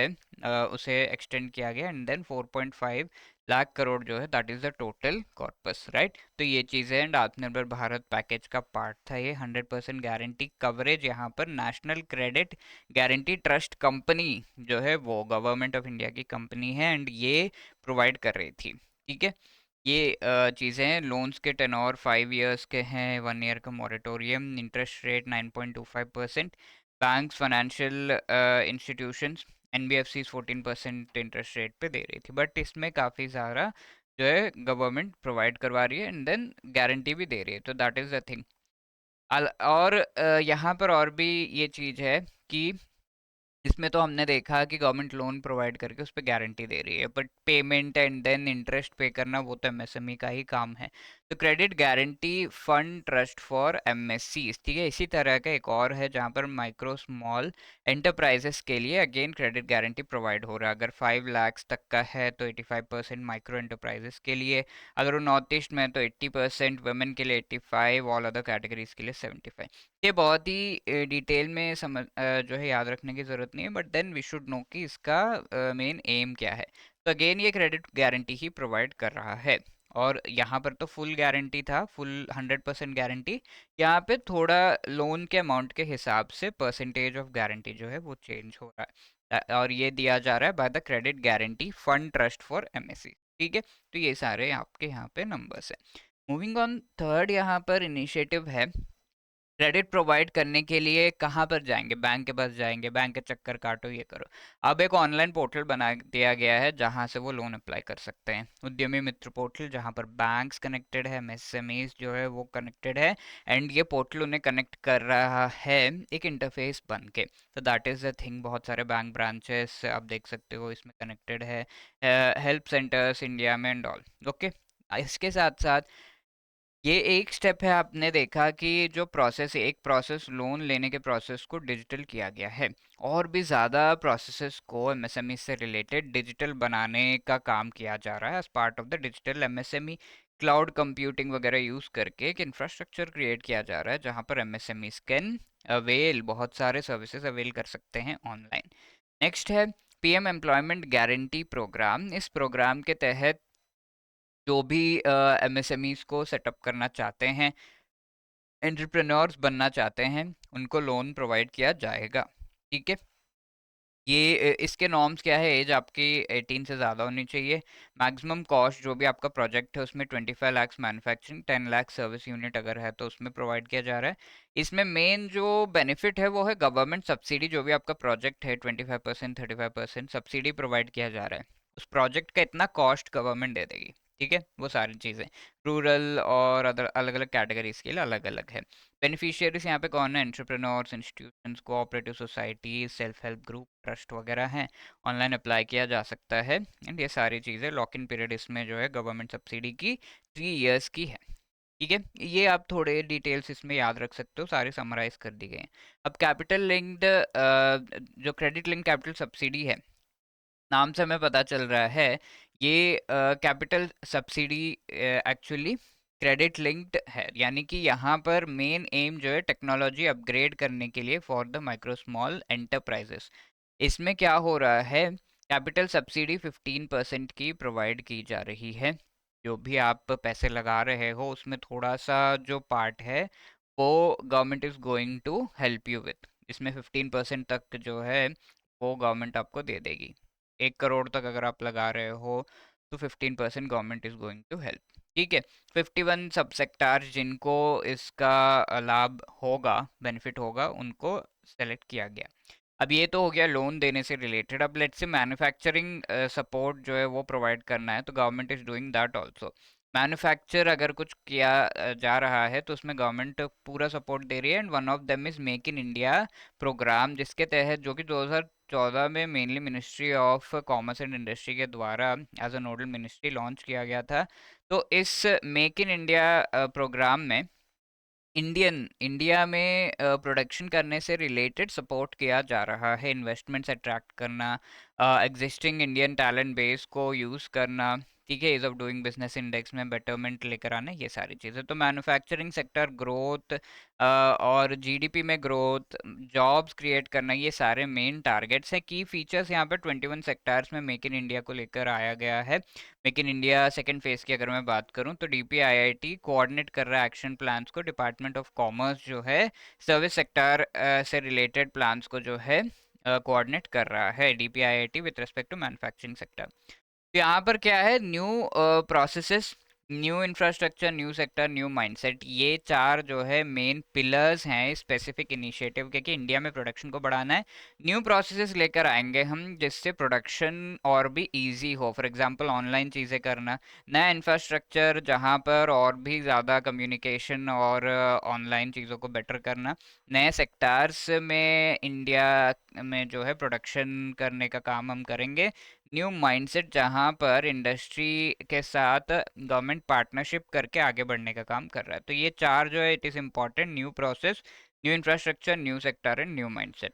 उसे एक्सटेंड किया गया, एंड देन 4.5 लाख करोड़ जो है that is the total corpus, right. तो ये चीज़ें एंड आत्मनिर्भर भारत पैकेज का पार्ट था ये। 100% गारंटी कवरेज यहाँ पर national credit guarantee trust company जो है वो गवर्नमेंट ऑफ इंडिया की कंपनी है, एंड ये प्रोवाइड कर रही थी। ठीक है, ये चीज़ें हैं। लोन्स के टेनोर 5 इयर्स के हैं, 1 ईयर का moratorium, interest rate 9.25%। Banks, financial institutions, NBFCs 14% interest rate पे दे रही थी, बट इसमें काफ़ी सारा जो है गवर्नमेंट प्रोवाइड करवा रही है, एंड देन गारंटी भी दे रही है, तो दैट इज़ द थिंग। और यहाँ पर और भी ये चीज़ है कि इसमें तो हमने देखा कि गवर्नमेंट लोन प्रोवाइड करके उस पर गारंटी दे रही है, but payment and then interest pay करना वो तो एमएसएमई का ही काम है। तो credit guarantee fund trust for MSc, ठीक है। इसी तरह का एक और है जहाँ पर माइक्रो स्मॉल एंटरप्राइजेस के लिए अगेन क्रेडिट गारंटी प्रोवाइड हो रहा है। अगर 5 लाख तक का है तो 85% माइक्रो एंटरप्राइजेस के लिए, अगर वो नॉर्थ ईस्ट में है तो 80%, वुमेन के लिए 85, ऑल अदर कैटेगरीज के लिए 75। ये बहुत ही डिटेल में समझ जो है याद रखने की ज़रूरत नहीं है, but then we should know कि इसका मेन एम क्या है। तो अगेन ये क्रेडिट गारंटी ही प्रोवाइड कर रहा है, और यहाँ पर तो फुल गारंटी था, फुल 100% गारंटी। यहाँ पे थोड़ा लोन के अमाउंट के हिसाब से परसेंटेज ऑफ गारंटी जो है वो चेंज हो रहा है, और ये दिया जा रहा है by the credit guarantee fund trust for MSc. ठीक है, तो ये सारे आपके यहाँ पे नंबर्स हैं। मूविंग ऑन, थर्ड यहाँ पर इनिशिएटिव है, क्रेडिट प्रोवाइड करने के लिए कहाँ पर जाएंगे, बैंक के पास जाएंगे, बैंक के चक्कर काटो, ये करो। अब एक ऑनलाइन पोर्टल बना दिया गया है जहाँ से वो लोन अप्लाई कर सकते हैं, उद्यमी मित्र पोर्टल, जहाँ पर बैंक्स कनेक्टेड है, एमएसएमईज जो है वो कनेक्टेड है, एंड ये पोर्टल उन्हें कनेक्ट कर रहा है एक इंटरफेस बन के। तो दैट इज़ द थिंग, बहुत सारे बैंक ब्रांचेस आप देख सकते हो इसमें कनेक्टेड है, हेल्प सेंटर्स इंडिया में एंड ऑल। ओके, इसके साथ साथ ये एक स्टेप है, आपने देखा कि जो प्रोसेस, एक प्रोसेस लोन लेने के प्रोसेस को डिजिटल किया गया है, और भी ज़्यादा प्रोसेसेस को एमएसएमई से रिलेटेड डिजिटल बनाने का काम किया जा रहा है as part of the digital MSME. Cloud computing वगैरह यूज़ करके एक इंफ्रास्ट्रक्चर क्रिएट किया जा रहा है जहाँ पर एमएसएमई कैन अवेल, बहुत सारे सर्विसेज अवेल कर सकते हैं ऑनलाइन। नेक्स्ट है पीएम एम्प्लॉयमेंट गारंटी प्रोग्राम। इस प्रोग्राम के तहत जो भी एमएसएमईज को सेटअप करना चाहते हैं, एंटरप्रेन्योर्स बनना चाहते हैं, उनको लोन प्रोवाइड किया जाएगा। ठीक है, ये इसके नॉर्म्स क्या है, एज आपकी 18 से ज़्यादा होनी चाहिए। मैक्सिमम कॉस्ट जो भी आपका प्रोजेक्ट है उसमें 25 lakh manufacturing, 10 lakh service unit अगर है तो उसमें प्रोवाइड किया जा रहा है। इसमें मेन जो बेनिफिट है वो है गवर्नमेंट सब्सिडी, जो भी आपका प्रोजेक्ट है 25% 35% सब्सिडी प्रोवाइड किया जा रहा है। उस प्रोजेक्ट का इतना कॉस्ट गवर्नमेंट दे देगी। ठीक है, वो सारी चीज़ें रूरल और अदर अलग अलग कैटेगरीज के लिए अलग अलग है। बेनिफिशियरीज यहाँ पे कौन है, entrepreneurs, institutions, cooperative society, self help group, trust वगैरह हैं। ऑनलाइन अप्लाई किया जा सकता है, एंड ये सारी चीज़ें, लॉक इन पीरियड इसमें जो है गवर्नमेंट सब्सिडी की 3 इयर्स की है। ठीक है, ये आप थोड़े डिटेल्स इसमें याद रख सकते हो, सारे समराइज कर दी गए हैं। अब कैपिटल लिंक्ड जो क्रेडिट लिंक कैपिटल सब्सिडी है, नाम से हमें पता चल रहा है ये capital subsidy actually credit linked है, यानी कि यहाँ पर मेन एम जो है टेक्नोलॉजी अपग्रेड करने के लिए for the micro small enterprises. इसमें क्या हो रहा है, कैपिटल सब्सिडी 15% की प्रोवाइड की जा रही है। जो भी आप पैसे लगा रहे हो उसमें थोड़ा सा जो पार्ट है वो government is going to help you with, इसमें 15% तक जो है वो गवर्नमेंट आपको दे देगी। 1 करोड़ तक अगर आप लगा रहे हो तो 15% government is going to help. ठीक है। 51 सब सेक्टार जिनको इसका लाभ होगा, बेनिफिट होगा, उनको सेलेक्ट किया गया। अब ये तो हो गया लोन देने से रिलेटेड। अब लेट्स से मैन्युफैक्चरिंग सपोर्ट जो है वो प्रोवाइड करना है, तो government is doing that also. Manufacture अगर कुछ किया जा रहा है तो उसमें गवर्नमेंट पूरा सपोर्ट दे रही है, and one of them is make in India program, जिसके तहत, जो कि 2014 में mainly ministry of commerce and industry के द्वारा as a nodal ministry launch किया गया था। तो इस मेक इन इंडिया प्रोग्राम में इंडिया में प्रोडक्शन करने से रिलेटेड सपोर्ट किया जा रहा है, इन्वेस्टमेंट्स अट्रैक्ट करना, एग्जिस्टिंग इंडियन टैलेंट बेस को यूज़ करना, ठीक है, ease of doing business index में बेटरमेंट लेकर आना, ये सारी चीज़ें। तो मैन्युफैक्चरिंग सेक्टर ग्रोथ और जीडीपी में ग्रोथ, जॉब्स क्रिएट करना, ये सारे मेन टारगेट्स हैं। की फीचर्स यहाँ पर 21 सेक्टार्स में मेक इन इंडिया को लेकर आया गया है। Make in India second phase की अगर मैं बात करूं तो डीपीआईआईटी कोऑर्डिनेट कर रहा है एक्शन प्लान्स को, डिपार्टमेंट ऑफ कॉमर्स जो है सर्विस सेक्टर से रिलेटेड प्लान्स को जो है कोऑर्डिनेट कर रहा है DPIIT with respect to manufacturing sector. तो यहाँ पर क्या है, new processes, new infrastructure, new sector, new mindset, ये चार जो है मेन पिलर्स हैं स्पेसिफिक इनिशिएटिव के, कि इंडिया में प्रोडक्शन को बढ़ाना है। न्यू प्रोसेसेस लेकर आएंगे हम जिससे प्रोडक्शन और भी इजी हो, फॉर एग्जांपल ऑनलाइन चीज़ें करना, नया इंफ्रास्ट्रक्चर जहाँ पर और भी ज़्यादा कम्युनिकेशन और ऑनलाइन चीज़ों को बेटर करना, नए सेक्टार्स में इंडिया में जो है प्रोडक्शन करने का काम हम करेंगे। न्यू माइंडसेट जहां पर इंडस्ट्री के साथ गवर्नमेंट पार्टनरशिप करके आगे बढ़ने का काम कर रहा है। तो ये चार जो है it is important, new process, new infrastructure, new sector and new mindset.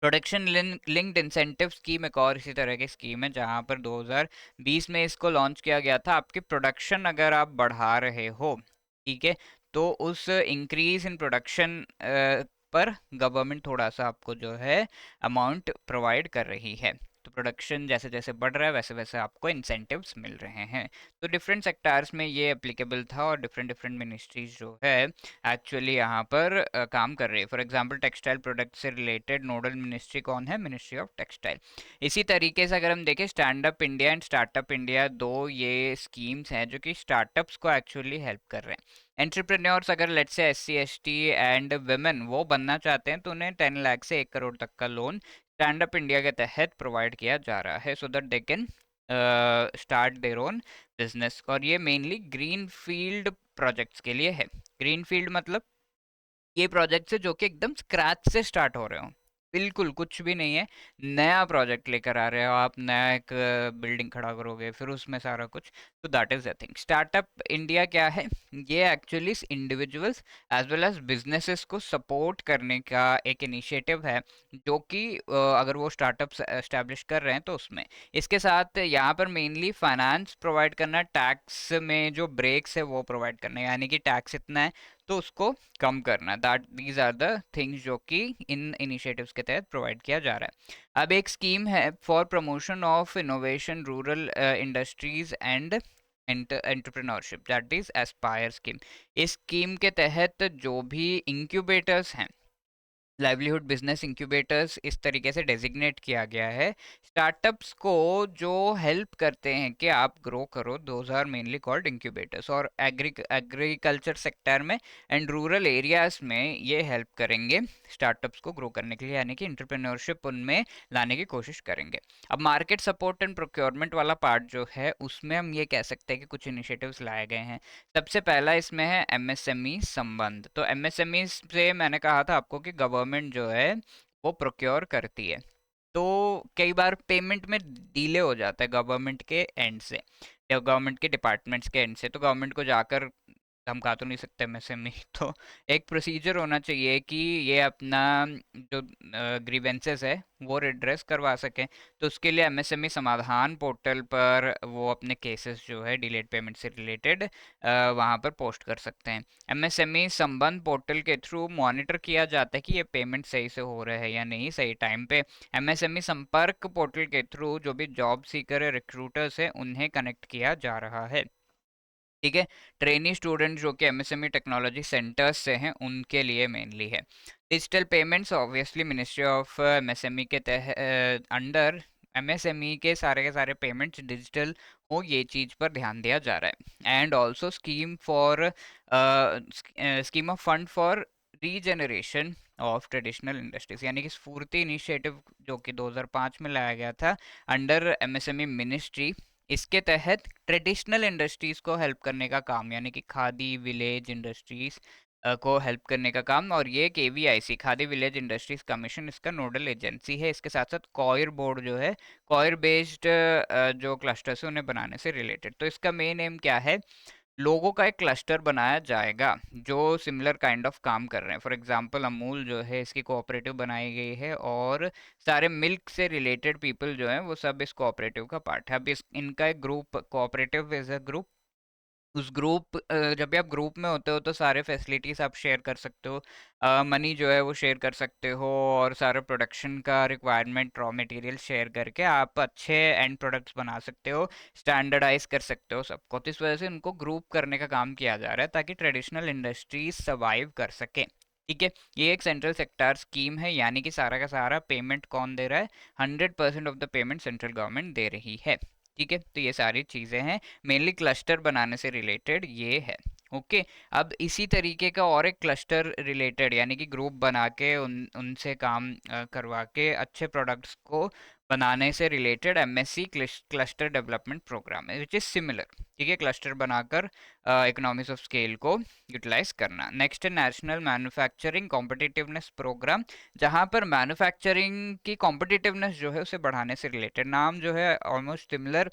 Production linked incentive scheme एक और इसी तरह की स्कीम है जहां पर 2020 में इसको लॉन्च किया गया था। आपकी प्रोडक्शन अगर आप बढ़ा रहे हो, ठीक है, तो उस इंक्रीज इन प्रोडक्शन पर गवर्नमेंट थोड़ा सा आपको जो है अमाउंट प्रोवाइड कर रही है। तो प्रोडक्शन जैसे जैसे बढ़ रहा है वैसे वैसे आपको इंसेंटिव्स मिल रहे हैं। तो डिफरेंट सेक्टार्स में ये एप्लीकेबल था, और डिफरेंट डिफरेंट मिनिस्ट्रीज जो है एक्चुअली यहाँ पर काम कर रही है। फॉर एग्जांपल टेक्सटाइल प्रोडक्ट से रिलेटेड नोडल मिनिस्ट्री कौन है, मिनिस्ट्री ऑफ टेक्सटाइल। इसी तरीके से अगर हम देखें stand up India and startup India, दो ये स्कीम्स हैं जो कि स्टार्टअप्स को एक्चुअली हेल्प कर रहे हैं। एंटरप्रेन्योर्स अगर let's say SC ST and women वो बनना चाहते हैं तो उन्हें 10 लाख से 1 करोड़ तक का लोन स्टैंड अप इंडिया के तहत प्रोवाइड किया जा रहा है, so that they can start their own business. और ये मेनली ग्रीन फील्ड प्रोजेक्ट्स के लिए है। ग्रीन फील्ड मतलब ये प्रोजेक्ट है जो कि एकदम स्क्रैच से स्टार्ट हो रहे हो, बिल्कुल कुछ भी नहीं है, नया प्रोजेक्ट लेकर आ रहे हो आप, नया एक बिल्डिंग खड़ा करोगे फिर उसमें सारा कुछ। तो that is the thing. Startup India क्या है, ये actually individuals as well as businesses को सपोर्ट करने का एक इनिशिएटिव है, जो कि अगर वो स्टार्टअप्स एस्टेब्लिश कर रहे हैं तो उसमें, इसके साथ यहाँ पर मेनली फाइनेंस प्रोवाइड करना, टैक्स में जो ब्रेक्स है वो प्रोवाइड करना, यानी कि टैक्स इतना है तो उसको कम करना। That these are the things जो कि इन इनिशिएटिव्स के तहत प्रोवाइड किया जा रहा है। अब एक स्कीम है for promotion of innovation rural industries and entrepreneurship, that is Aspire scheme. इस स्कीम के तहत जो भी इंक्यूबेटर्स हैं, लाइवलीहुड बिजनेस इंक्यूबेटर्स इस तरीके से डेजिग्नेट किया गया है स्टार्टअप्स को जो हेल्प करते हैं कि आप ग्रो करो, those are mainly called incubators. और एग्रीकल्चर सेक्टर में एंड रूरल एरियाज में ये हेल्प करेंगे स्टार्टअप्स को ग्रो करने के लिए, यानी कि इंटरप्रेन्योरशिप उनमें लाने की कोशिश करेंगे। अब मार्केट सपोर्ट एंड प्रोक्योरमेंट वाला पार्ट जो है उसमें हम ये कह सकते हैं कि कुछ इनिशिएटिव्स लाए गए हैं। सबसे पहला इसमें है MSME संबंध। तो MSME से मैंने कहा था आपको कि गवर्नमेंट जो है वो प्रोक्योर करती है, तो कई बार पेमेंट में डिले हो जाता है गवर्नमेंट के एंड से या गवर्नमेंट के डिपार्टमेंट्स के एंड से, तो गवर्नमेंट को जाकर हम कहा तो नहीं सकते एमएसएमई तो एक प्रोसीजर होना चाहिए कि ये अपना जो ग्रीवेंसेस है वो रिड्रेस करवा सकें। तो उसके लिए एमएसएमई समाधान पोर्टल पर वो अपने केसेस जो है डिलेड पेमेंट से रिलेटेड वहाँ पर पोस्ट कर सकते हैं। एमएसएमई संबंध पोर्टल के थ्रू मॉनिटर किया जाता है कि ये पेमेंट सही से हो रहा है या नहीं, सही टाइम पे। एमएसएमई संपर्क पोर्टल के थ्रू जो भी जॉब सीकर है, रिक्रूटर्स है, उन्हें कनेक्ट किया जा रहा है। ठीक है। ट्रेनी स्टूडेंट जो कि एमएसएमई टेक्नोलॉजी सेंटर्स से हैं उनके लिए मेनली है। Digital payments obviously ministry of MSME के अंडर एमएसएमई के सारे पेमेंट्स डिजिटल हो, ये चीज़ पर ध्यान दिया जा रहा है। And also scheme of fund for regeneration of traditional industries, यानी कि स्फूर्ति इनिशिएटिव जो कि 2005 में लाया गया था अंडर एमएसएमई मिनिस्ट्री। इसके तहत ट्रेडिशनल इंडस्ट्रीज को हेल्प करने का काम, यानी कि खादी विलेज इंडस्ट्रीज को हेल्प करने का काम। और ये KVIC khadi village industries commission इसका नोडल एजेंसी है। इसके साथ साथ कॉयर बोर्ड जो है, कॉयर बेस्ड जो क्लस्टर्स है उन्हें बनाने से रिलेटेड। तो इसका मेन एम क्या है, लोगों का एक क्लस्टर बनाया जाएगा जो सिमिलर काइंड ऑफ काम कर रहे हैं। फॉर एग्जांपल अमूल जो है इसकी कोऑपरेटिव बनाई गई है और सारे मिल्क से रिलेटेड पीपल जो हैं वो सब इस कोऑपरेटिव का पार्ट है। अब इस इनका एक group, cooperative is a group. उस ग्रुप जब भी आप ग्रुप में होते हो तो सारे फैसिलिटीज आप शेयर कर सकते हो, मनी जो है वो शेयर कर सकते हो, और सारा प्रोडक्शन का रिक्वायरमेंट रॉ मटेरियल शेयर करके आप अच्छे एंड प्रोडक्ट्स बना सकते हो, स्टैंडर्डाइज कर सकते हो सबको। तो इस वजह से उनको ग्रुप करने का काम किया जा रहा है ताकि ट्रेडिशनल इंडस्ट्रीज सर्वाइव कर सके। ठीक है। ये एक सेंट्रल सेक्टर स्कीम है, यानी कि सारा का सारा पेमेंट कौन दे रहा है, 100% of the payment central government दे रही है। ठीक है। तो ये सारी चीज़ें हैं, मेनली क्लस्टर बनाने से रिलेटेड ये है। ओके। अब इसी तरीके का और एक क्लस्टर रिलेटेड, यानी कि ग्रुप बना के उनसे काम करवा के अच्छे प्रोडक्ट्स को बनाने से related MSC cluster development program है, विच इज सिमिलर। ठीक है। क्लस्टर बनाकर इकोनॉमिक्स ऑफ स्केल को यूटिलाइज करना। नेक्स्ट है नेशनल मैन्युफैक्चरिंग कॉम्पिटिटिवनेस प्रोग्राम, जहाँ पर मैन्युफैक्चरिंग की कॉम्पिटिटिवनेस जो है उसे बढ़ाने से रिलेटेड। नाम जो है ऑलमोस्ट सिमिलर,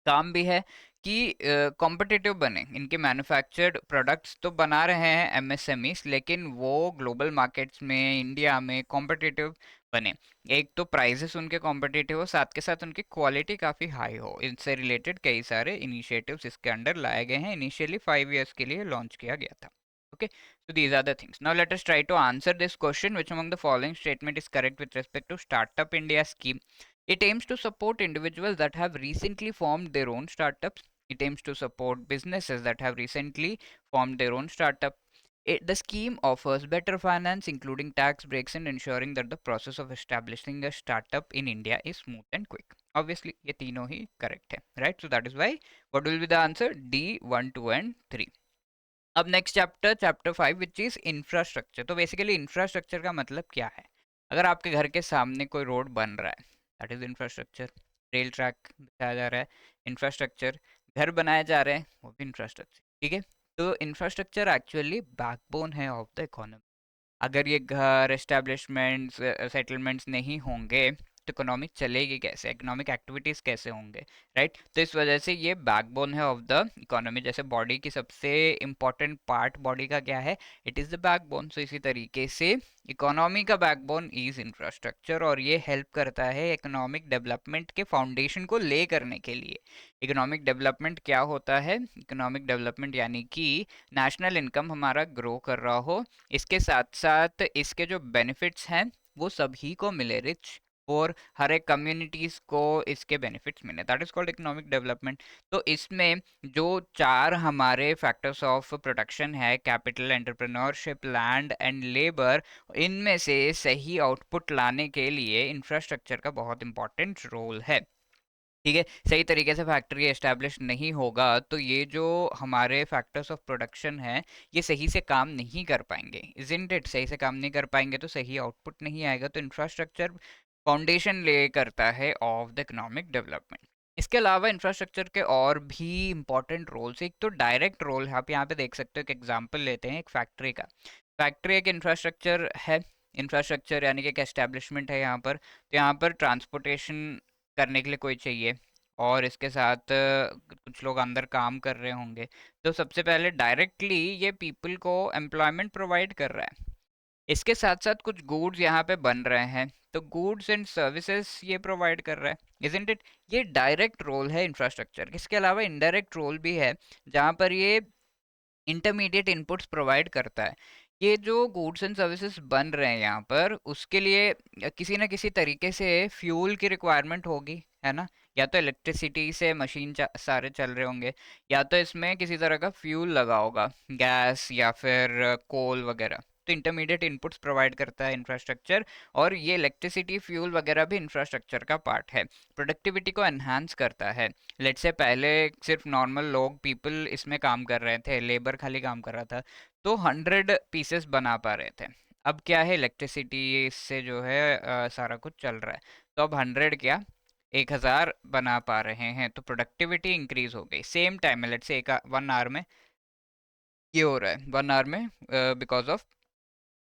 काम भी है कि कॉम्पिटिटिव बने। इनके मैन्युफैक्चर्ड प्रोडक्ट्स तो बना रहे हैं एमएसएमईज, लेकिन वो ग्लोबल मार्केट्स में, इंडिया में कॉम्पिटिटिव बने। एक तो प्राइसेस उनके कॉम्पिटिटिव हो, साथ के साथ उनकी क्वालिटी काफ़ी हाई हो। इनसे रिलेटेड कई सारे इनिशिएटिव्स इसके अंडर लाए गए हैं। इनिशियली 5 years के लिए लॉन्च किया गया था। Okay, so these are the things. Now let us try to answer this question. Which among the following statement is correct with respect to Startup India scheme? It aims to support individuals that have recently formed their own startups. It aims to support businesses that have recently formed their own startup. The scheme offers better finance, including tax breaks, and ensuring that the process of establishing a startup in India is smooth and quick. Obviously, ये तीनों ही correct है, right? So that is why what will be the answer? D 1, 2, and 3. अब next chapter, chapter 5, which is infrastructure. तो basically infrastructure का मतलब क्या है? अगर आपके घर के सामने कोई रोड बन रहा है, that is infrastructure. Rail track दिखाया जा रहा है, इंफ्रास्ट्रक्चर। घर बनाए जा रहे हैं, वो भी इंफ्रास्ट्रक्चर। ठीक है। तो इंफ्रास्ट्रक्चर एक्चुअली बैकबोन है ऑफ द इकोनॉमी। अगर ये घर, एस्टेब्लिशमेंट्स, सेटलमेंट्स नहीं होंगे तो इकोनॉमिक चलेगी कैसे, इकोनॉमिक एक्टिविटीज़ कैसे होंगे, राइट? तो इस वजह से ये बैकबोन है ऑफ द इकोनॉमी। जैसे बॉडी की सबसे इम्पॉर्टेंट पार्ट बॉडी का क्या है, इट इज़ द बैकबोन। सो इसी तरीके से इकोनॉमी का बैकबोन इज इंफ्रास्ट्रक्चर, और ये हेल्प करता है इकोनॉमिक डेवलपमेंट के फाउंडेशन को ले करने के लिए। इकोनॉमिक डेवलपमेंट क्या होता है? इकोनॉमिक डेवलपमेंट यानी कि नेशनल इनकम हमारा ग्रो कर रहा हो, इसके साथ साथ इसके जो बेनिफिट्स हैं वो सभी को मिले, रिच और हर एक कम्युनिटीज को इसके बेनिफिट्स मिले, that is called economic development. तो इसमें जो 4 हमारे फैक्टर्स ऑफ प्रोडक्शन है, capital, entrepreneurship, land and labour, इनमें से सही आउटपुट लाने के लिए इंफ्रास्ट्रक्चर का बहुत इंपॉर्टेंट रोल है। ठीक है। सही तरीके से फैक्ट्री एस्टैब्लिश नहीं होगा तो ये जो हमारे फैक्टर्स ऑफ प्रोडक्शन है ये सही से काम नहीं कर पाएंगे, इजंट इट? सही से काम नहीं कर पाएंगे तो सही आउटपुट नहीं आएगा। तो इंफ्रास्ट्रक्चर फाउंडेशन ले करता है ऑफ द इकोनॉमिक डेवलपमेंट। इसके अलावा इंफ्रास्ट्रक्चर के और भी इंपॉर्टेंट रोल्स, एक तो डायरेक्ट रोल है, आप यहाँ पे देख सकते हो। एक एग्जाम्पल लेते हैं एक फैक्ट्री का। फैक्ट्री एक इंफ्रास्ट्रक्चर है। इंफ्रास्ट्रक्चर यानी कि एक एस्टेब्लिशमेंट है यहाँ पर। तो यहाँ पर ट्रांसपोर्टेशन करने के लिए कोई चाहिए, और इसके साथ कुछ लोग अंदर काम कर रहे होंगे। तो सबसे पहले डायरेक्टली ये पीपल को एम्प्लॉयमेंट प्रोवाइड कर रहा है। इसके साथ साथ कुछ गुड्स यहाँ पे बन रहे हैं, तो गुड्स एंड सर्विसेज ये प्रोवाइड कर रहा है, इजंट इट? ये डायरेक्ट रोल है इंफ्रास्ट्रक्चर। इसके अलावा इनडायरेक्ट रोल भी है, जहाँ पर ये इंटरमीडिएट इनपुट्स प्रोवाइड करता है। ये जो गुड्स एंड सर्विसेज बन रहे हैं यहाँ पर, उसके लिए किसी न किसी तरीके से फ्यूल की रिक्वायरमेंट होगी, है ना? या तो इलेक्ट्रिसिटी से मशीन सारे चल रहे होंगे, या तो इसमें किसी तरह का फ्यूल लगा होगा, गैस या फिर कोल वगैरह। तो इंटरमीडिएट इनपुट्स प्रोवाइड करता है इंफ्रास्ट्रक्चर, और ये इलेक्ट्रिसिटी फ्यूल वगैरह भी इंफ्रास्ट्रक्चर का पार्ट है। प्रोडक्टिविटी को एनहांस करता है। लेट्स से पहले सिर्फ नॉर्मल लोग, पीपल इसमें काम कर रहे थे, लेबर खाली काम कर रहा था, तो 100 पीसेस बना पा रहे थे। अब क्या है, इलेक्ट्रिसिटी से जो है सारा कुछ चल रहा है, तो अब 100 क्या, 1000 बना पा रहे हैं। तो प्रोडक्टिविटी इंक्रीज हो गई सेम टाइम में। लेट्स से 1 आवर में ये हो रहा है, 1 आवर में, बिकॉज ऑफ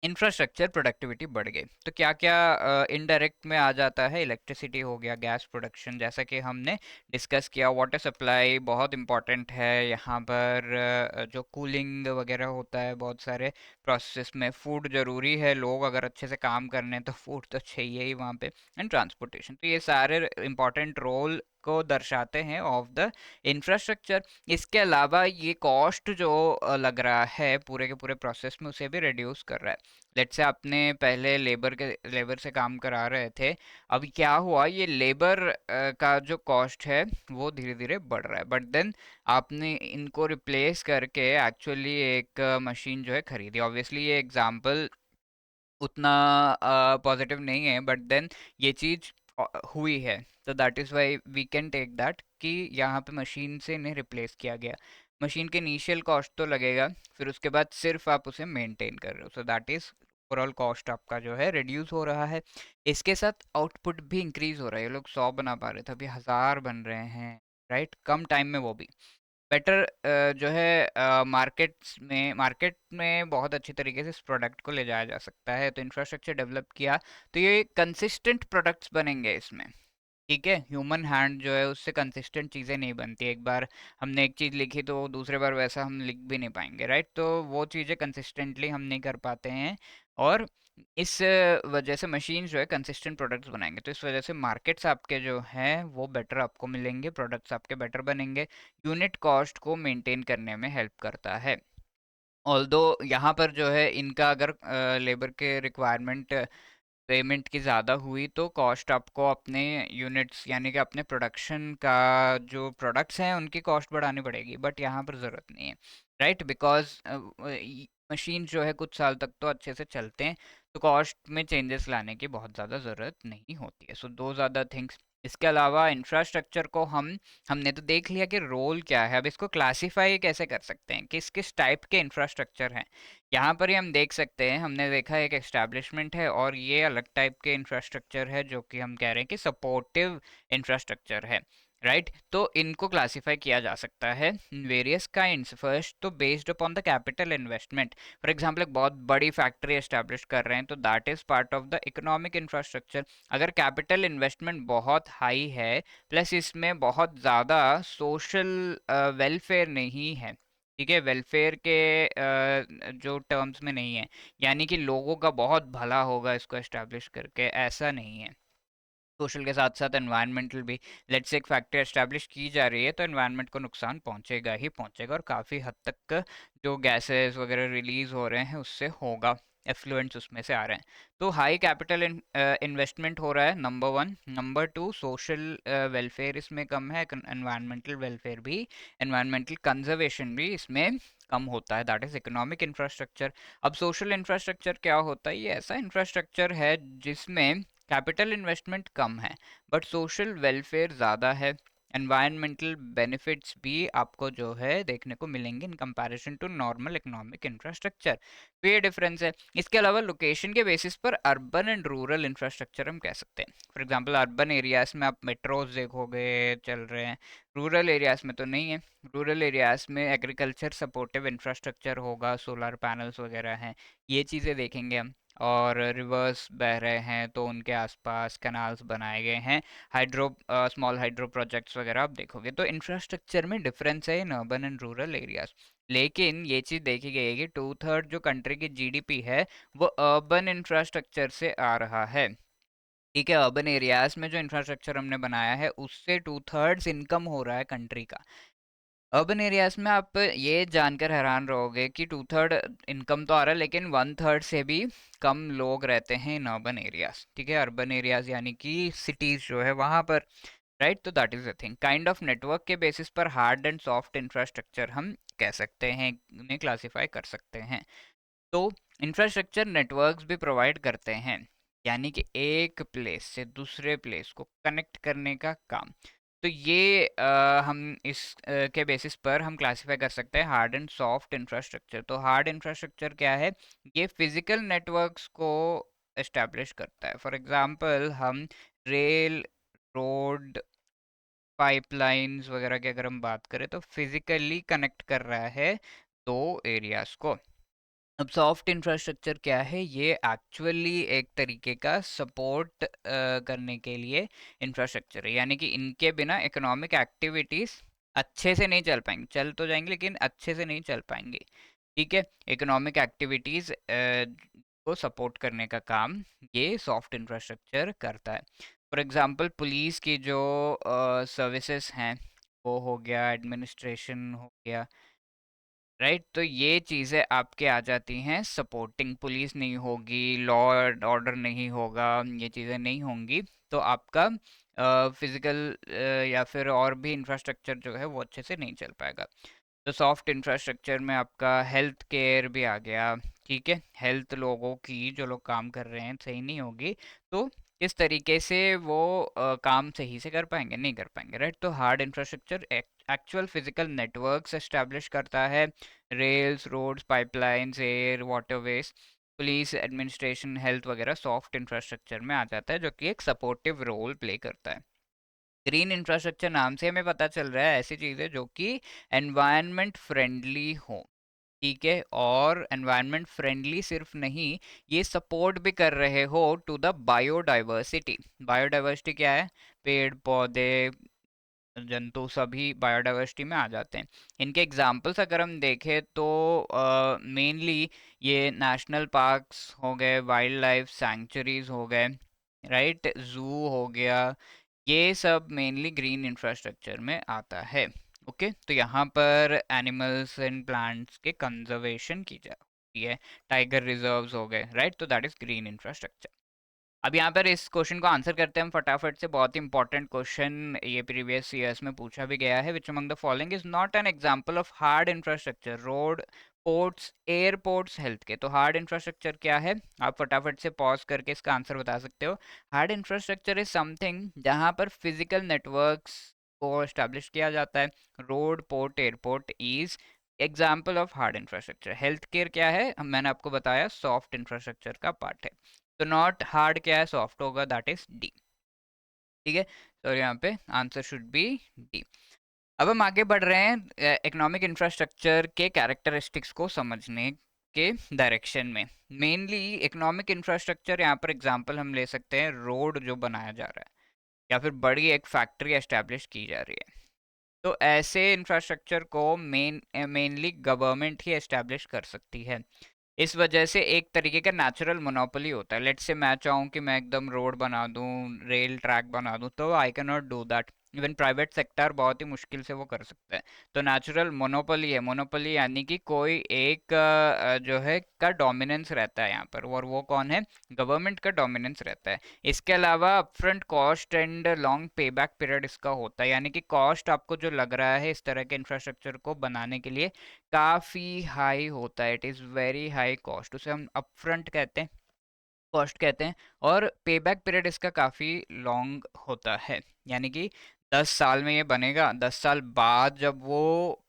इंफ्रास्ट्रक्चर प्रोडक्टिविटी बढ़ गई। तो क्या क्या इनडायरेक्ट में आ जाता है? इलेक्ट्रिसिटी हो गया, गैस प्रोडक्शन जैसा कि हमने डिस्कस किया, वाटर सप्लाई बहुत इंपॉर्टेंट है यहाँ पर, जो कूलिंग वगैरह होता है बहुत सारे प्रोसेस में, फूड ज़रूरी है, लोग अगर अच्छे से काम करने हैं तो फूड तो चाहिए ही वहाँ पे, एंड ट्रांसपोर्टेशन। तो ये सारे इंपॉर्टेंट रोल को दर्शाते हैं ऑफ द इंफ्रास्ट्रक्चर। इसके अलावा ये कॉस्ट जो लग रहा है पूरे के पूरे प्रोसेस में, उसे भी रिड्यूस कर रहा है। लेट्स से आपने पहले लेबर से काम करा रहे थे, अभी क्या हुआ, ये लेबर का जो कॉस्ट है वो धीरे धीरे बढ़ रहा है, बट देन आपने इनको रिप्लेस करके एक्चुअली एक मशीन जो है खरीदी। ऑब्वियसली ये एग्जांपल उतना पॉजिटिव नहीं है, बट देन ये चीज़ हुई है, तो that is why we can take that कि यहाँ पे मशीन से इन्हें रिप्लेस किया गया। मशीन के इनिशियल कॉस्ट तो लगेगा, फिर उसके बाद सिर्फ आप उसे मेंटेन कर रहे हो, सो दैट इज़ ओवरऑल कॉस्ट आपका जो है रिड्यूस हो रहा है। इसके साथ आउटपुट भी इंक्रीज हो रहा है। ये लोग 100 बना पा रहे थे, अभी 1000 बन रहे हैं, राइट? कम टाइम में, वो भी बेटर जो है मार्केट में बहुत अच्छी तरीके से इस प्रोडक्ट को ले जाया जा सकता है। तो इंफ्रास्ट्रक्चर डेवलप किया तो ये कंसिस्टेंट प्रोडक्ट्स बनेंगे इसमें। ठीक है, ह्यूमन हैंड जो है उससे कंसिस्टेंट चीज़ें नहीं बनती। एक बार हमने एक चीज़ लिखी तो दूसरे बार वैसा हम लिख भी नहीं पाएंगे, राइट? तो वो चीज़ें कंसिस्टेंटली हम नहीं कर पाते हैं, और इस वजह से मशीन जो है कंसिस्टेंट प्रोडक्ट्स बनाएंगे। तो इस वजह से मार्केट्स आपके जो हैं वो बेटर आपको मिलेंगे, प्रोडक्ट्स आपके बेटर बनेंगे, यूनिट कॉस्ट को मेंटेन करने में हेल्प करता है। ऑल्दो यहाँ पर जो है इनका अगर लेबर के रिक्वायरमेंट पेमेंट की ज़्यादा हुई तो कॉस्ट आपको अपने यूनिट्स यानी कि अपने प्रोडक्शन का, जो प्रोडक्ट्स हैं उनकी कॉस्ट बढ़ानी पड़ेगी, बट यहाँ पर ज़रूरत नहीं है, राइट? बिकॉज मशीन जो है कुछ साल तक तो अच्छे से चलते हैं, तो कॉस्ट में चेंजेस लाने की बहुत ज़्यादा ज़रूरत नहीं होती है। सो दो ज़्यादा थिंग्स। इसके अलावा इंफ्रास्ट्रक्चर को हमने तो देख लिया कि रोल क्या है, अब इसको क्लासीफाई कैसे कर सकते हैं, किस किस टाइप के इंफ्रास्ट्रक्चर हैं। यहाँ पर ही हम देख सकते हैं, हमने देखा एक एस्टैब्लिशमेंट है, और ये अलग टाइप के इंफ्रास्ट्रक्चर है जो कि हम कह रहे हैं कि सपोर्टिव इंफ्रास्ट्रक्चर है, राइट? तो इनको क्लासिफाई किया जा सकता है वेरियस काइंड्स। फर्स्ट तो based upon the capital investment. For example एक बहुत बड़ी फैक्ट्री एस्टैब्लिश कर रहे हैं, तो that is part of the economic infrastructure. अगर कैपिटल इन्वेस्टमेंट बहुत हाई है, प्लस इसमें बहुत ज़्यादा सोशल वेलफेयर नहीं है, ठीक है, वेलफेयर के जो टर्म्स में नहीं है, यानी कि लोगों का बहुत भला होगा इसको एस्टैब्लिश करके, ऐसा नहीं है। सोशल के साथ साथ एनवायरमेंटल भी। लेट्स से एक फैक्ट्री एस्टैब्लिश की जा रही है, तो एनवायरनमेंट को नुकसान पहुंचेगा ही पहुंचेगा, और काफ़ी हद तक जो गैसेस वगैरह रिलीज हो रहे हैं उससे होगा, एफ्लुएंट्स उसमें से आ रहे हैं। तो हाई कैपिटल इन्वेस्टमेंट हो रहा है, number one. Number two, social welfare इसमें कम है, एनवायरमेंटल वेलफेयर भी, एनवायरमेंटल कंजर्वेशन भी इसमें कम होता है, दैट इज इकोनॉमिक इंफ्रास्ट्रक्चर। अब सोशल इंफ्रास्ट्रक्चर क्या होता है? ये ऐसा इंफ्रास्ट्रक्चर है जिसमें कैपिटल इन्वेस्टमेंट कम है, बट सोशल वेलफेयर ज़्यादा है, एनवायरमेंटल बेनिफिट्स भी आपको जो है देखने को मिलेंगे in comparison to normal economic infrastructure. तो ये डिफरेंस है। इसके अलावा लोकेशन के बेसिस पर अर्बन एंड रूरल इंफ्रास्ट्रक्चर हम कह सकते हैं। फॉर एग्जांपल अर्बन एरियाज में आप मेट्रोज देखोगे चल रहे हैं, रूरल एरियाज में तो नहीं है। रूरल एरियाज में एग्रीकल्चर सपोर्टिव इंफ्रास्ट्रक्चर होगा, सोलर पैनल्स वगैरह हैं, ये चीज़ें देखेंगे हम। और रिवर्स बह रहे हैं तो उनके आसपास कैनाल्स बनाए गए हैं, हाइड्रो स्मॉल हाइड्रो प्रोजेक्ट्स वगैरह आप देखोगे। तो इंफ्रास्ट्रक्चर में डिफरेंस है in urban and rural areas. लेकिन ये चीज़ देखी गई है कि 2/3 जो कंट्री की जीडीपी है वो अर्बन इंफ्रास्ट्रक्चर से आ रहा है। ठीक है, अर्बन एरियाज में जो इंफ्रास्ट्रक्चर हमने बनाया है उससे 2/3 इनकम हो रहा है कंट्री का। अर्बन एरियाज में आप ये जानकर हैरान रहोगे कि 2/3 इनकम तो आ रहा है, लेकिन 1/3 से भी कम लोग रहते हैं इन अर्बन एरियाज। ठीक है, अर्बन एरियाज यानी कि सिटीज जो है वहां पर, राइट। तो that is the thing, kind of network के बेसिस पर हार्ड एंड सॉफ्ट इंफ्रास्ट्रक्चर हम कह सकते हैं, उन्हें क्लासिफाई कर सकते हैं। तो इंफ्रास्ट्रक्चर नेटवर्क्स भी प्रोवाइड करते हैं, यानी कि एक प्लेस से दूसरे प्लेस को कनेक्ट करने का काम। तो ये हम इस के बेसिस पर हम क्लासिफाई कर सकते हैं हार्ड एंड सॉफ्ट इंफ्रास्ट्रक्चर। तो हार्ड इंफ्रास्ट्रक्चर क्या है? ये फिजिकल नेटवर्क्स को एस्टेब्लिश करता है। फॉर एग्जांपल हम रेल, रोड, पाइपलाइंस वगैरह की अगर हम बात करें तो फिजिकली कनेक्ट कर रहा है दो एरियाज को। अब सॉफ्ट इंफ्रास्ट्रक्चर क्या है? ये एक्चुअली एक तरीके का सपोर्ट करने के लिए इंफ्रास्ट्रक्चर है, यानी कि इनके बिना इकोनॉमिक एक्टिविटीज अच्छे से नहीं चल पाएंगी, चल तो जाएंगे लेकिन अच्छे से नहीं चल पाएंगी। ठीक है, इकोनॉमिक एक्टिविटीज को सपोर्ट करने का काम ये सॉफ्ट इंफ्रास्ट्रक्चर करता है। फॉर एग्जांपल पुलिस की जो सर्विसेज हैं वो हो गया, एडमिनिस्ट्रेशन हो गया, राइट। तो ये चीज़ें आपके आ जाती हैं सपोर्टिंग। पुलिस नहीं होगी, लॉ एंड ऑर्डर नहीं होगा, ये चीज़ें नहीं होंगी तो आपका फिजिकल या फिर और भी इंफ्रास्ट्रक्चर जो है वो अच्छे से नहीं चल पाएगा। तो सॉफ्ट इंफ्रास्ट्रक्चर में आपका हेल्थ केयर भी आ गया। ठीक है, हेल्थ लोगों की जो लोग काम कर रहे हैं सही नहीं होगी तो किस तरीके से वो काम सही से कर पाएंगे? नहीं कर पाएंगे, राइट। तो hard infrastructure actual physical networks establish करता है, rails, roads, pipelines, air, waterways, police, administration, health वगैरह सॉफ्ट इंफ्रास्ट्रक्चर में आ जाता है, जो कि एक सपोर्टिव रोल प्ले करता है। ग्रीन इंफ्रास्ट्रक्चर नाम से हमें पता चल रहा है ऐसी चीज़ें जो कि एनवायरनमेंट फ्रेंडली हो। ठीक है, और एनवायरनमेंट फ्रेंडली सिर्फ नहीं, ये सपोर्ट भी कर रहे हो टू द बायोडाइवर्सिटी। बायोडाइवर्सिटी क्या है? पेड़ पौधे, जंतु सभी बायोडाइवर्सिटी में आ जाते हैं। इनके एग्जाम्पल्स अगर हम देखें तो मेनली ये नेशनल पार्क्स हो गए, वाइल्ड लाइफ सैंक्चुरीज हो गए, राइट, जू हो गया, ये सब मेनली ग्रीन इंफ्रास्ट्रक्चर में आता है। ओके, तो यहाँ पर एनिमल्स एंड प्लांट्स के कंजर्वेशन की जाती है, टाइगर रिजर्व्स हो गए, राइट। तो दैट इज ग्रीन इंफ्रास्ट्रक्चर। अब यहाँ पर इस क्वेश्चन को आंसर करते हैं हम फटाफट से। बहुत ही इंपॉर्टेंट क्वेश्चन, ये प्रीवियस ईयर्स में पूछा भी गया है। विच among the following is not an example of hard infrastructure? Road, ports, airports, health के। तो हार्ड इंफ्रास्ट्रक्चर क्या है? आप फटाफट से पॉज करके इसका आंसर बता सकते हो। हार्ड इंफ्रास्ट्रक्चर इज समथिंग जहाँ पर फिजिकल नेटवर्क्स को एस्टेब्लिश किया जाता है। Road, port, airport is example of hard infrastructure. Health care क्या है? मैंने आपको बताया सॉफ्ट इंफ्रास्ट्रक्चर का पार्ट है। तो नॉट हार्ड क्या है? सॉफ्ट होगा, दैट इज डी। ठीक है, तो यहाँ पे आंसर शुड बी डी। अब हम आगे बढ़ रहे हैं इकोनॉमिक इंफ्रास्ट्रक्चर के कैरेक्टरिस्टिक्स को समझने के डायरेक्शन में। मेनली इकोनॉमिक इंफ्रास्ट्रक्चर, यहाँ पर एग्जांपल हम ले सकते हैं रोड जो बनाया जा रहा है या फिर बड़ी एक फैक्ट्री एस्टेब्लिश की जा रही है। तो ऐसे इंफ्रास्ट्रक्चर को मेनली गवर्नमेंट ही एस्टेब्लिश कर सकती है। इस वजह से एक तरीके का नेचुरल मोनोपोली होता है। लेट्स से मैं चाहूँ कि मैं एकदम रोड बना दूँ, रेल ट्रैक बना दूँ, तो I can not do that. Even private sector बहुत ही मुश्किल से वो कर सकता है। तो नेचुरल मोनोपोली है। मोनोपोली यानी कि कोई एक जो है का डोमिनेंस रहता है यहाँ पर, और वो कौन है? गवर्नमेंट का डोमिनेंस रहता है। इसके अलावा अपफ्रंट कॉस्ट एंड लॉन्ग पे बैक पीरियड इसका होता है, यानी कि कॉस्ट आपको जो लग रहा है इस तरह के इंफ्रास्ट्रक्चर को बनाने के लिए काफ़ी हाई होता है। It is very high cost, उसे हम अपफ्रंट कहते हैं, कॉस्ट कहते हैं। और पे बैक पीरियड इसका काफ़ी लॉन्ग होता है, यानी कि 10 साल में ये बनेगा, 10 साल बाद जब वो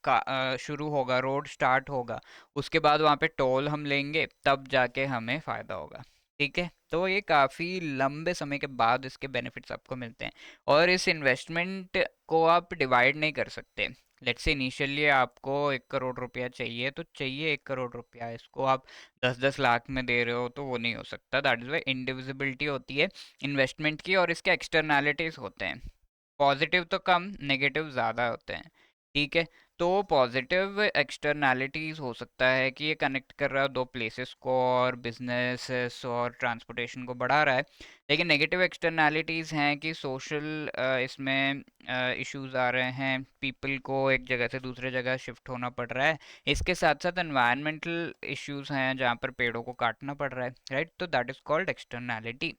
शुरू होगा, रोड स्टार्ट होगा, उसके बाद वहाँ पे टोल हम लेंगे, तब जाके हमें फ़ायदा होगा। ठीक है, तो ये काफ़ी लंबे समय के बाद इसके बेनिफिट्स आपको मिलते हैं। और इस इन्वेस्टमेंट को आप डिवाइड नहीं कर सकते। लेट्स से इनिशियली आपको 1 करोड़ रुपया चाहिए, तो चाहिए 1 करोड़ रुपया, इसको आप 10-10 लाख में दे रहे हो तो वो नहीं हो सकता। दैट इज़ वाई इंडिविजिबिलिटी होती है इन्वेस्टमेंट की, और इसके एक्सटर्नैलिटीज़ होते हैं, पॉजिटिव तो कम, नेगेटिव ज़्यादा होते हैं, ठीक है। तो पॉजिटिव एक्सटर्नैलिटीज़ हो सकता है कि ये कनेक्ट कर रहा है दो प्लेसेस को और बिजनेसेस और ट्रांसपोर्टेशन को बढ़ा रहा है, लेकिन नेगेटिव एक्सटर्नैलिटीज़ हैं कि सोशल इसमें इश्यूज आ रहे हैं, पीपल को एक जगह से दूसरे जगह शिफ्ट होना पड़ रहा है, इसके साथ साथ एनवायरमेंटल इश्यूज हैं जहाँ पर पेड़ों को काटना पड़ रहा है, राइट। तो that is called externality.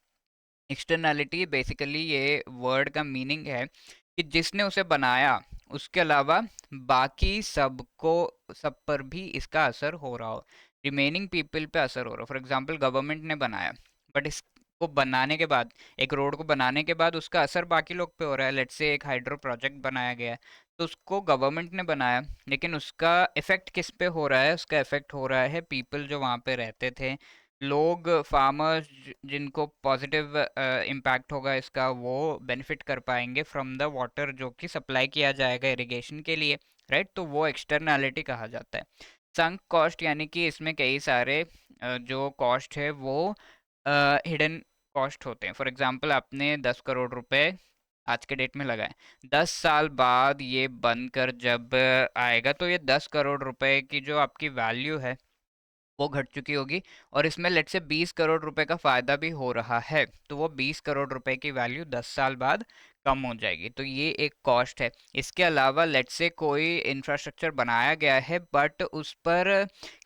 Externality basically ये वर्ड का मीनिंग है कि जिसने उसे बनाया उसके अलावा बाकी सबको, सब पर भी इसका असर हो रहा हो, रिमेनिंग पीपल पे असर हो रहा हो। फॉर एग्जांपल गवर्नमेंट ने बनाया, बट इसको बनाने के बाद, एक रोड को बनाने के बाद उसका असर बाकी लोग पे हो रहा है। लेट्स से एक हाइड्रो प्रोजेक्ट बनाया गया है, तो उसको गवर्नमेंट ने बनाया, लेकिन उसका इफेक्ट किस पे हो रहा है? उसका इफेक्ट हो रहा है पीपल जो वहाँ पे रहते थे, लोग, फार्मर्स, जिनको पॉजिटिव इम्पैक्ट होगा इसका, वो बेनिफिट कर पाएंगे फ्रॉम द वाटर जो कि सप्लाई किया जाएगा इरिगेशन के लिए, राइट। तो वो एक्सटर्नैलिटी कहा जाता है। संक कॉस्ट यानी कि इसमें कई सारे जो कॉस्ट है वो हिडन कॉस्ट होते हैं। फॉर एग्जांपल आपने 10 करोड़ रुपए आज के डेट में लगाए, 10 साल बाद ये बनकर जब आएगा तो ये 10 करोड़ रुपए की जो आपकी वैल्यू है वो घट चुकी होगी, और इसमें लेट से 20 करोड़ रुपए का फायदा भी हो रहा है, तो वो 20 करोड़ रुपए की वैल्यू 10 साल बाद कम हो जाएगी। तो ये एक कॉस्ट है। इसके अलावा लेट से कोई इंफ्रास्ट्रक्चर बनाया गया है बट उस पर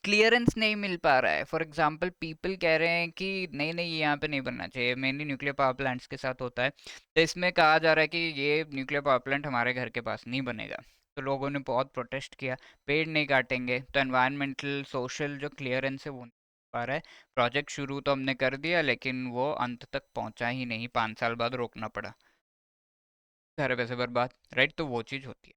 क्लियरेंस नहीं मिल पा रहा है। फॉर एग्जांपल पीपल कह रहे हैं कि नहीं नहीं, ये यहाँ पे नहीं बनना चाहिए, मेनली न्यूक्लियर पावर प्लांट्स के साथ होता है। तो इसमें कहा जा रहा है कि ये न्यूक्लियर पावर प्लांट हमारे घर के पास नहीं बनेगा, तो लोगों ने बहुत प्रोटेस्ट किया, पेड़ नहीं काटेंगे, तो एनवायरमेंटल सोशल जो क्लियरेंस है वो नहीं हो पा रहा है। प्रोजेक्ट शुरू तो हमने कर दिया लेकिन वो अंत तक पहुंचा ही नहीं, 5 साल बाद रोकना पड़ा, सारे पैसे बर्बाद, राइट। तो वो चीज़ होती है।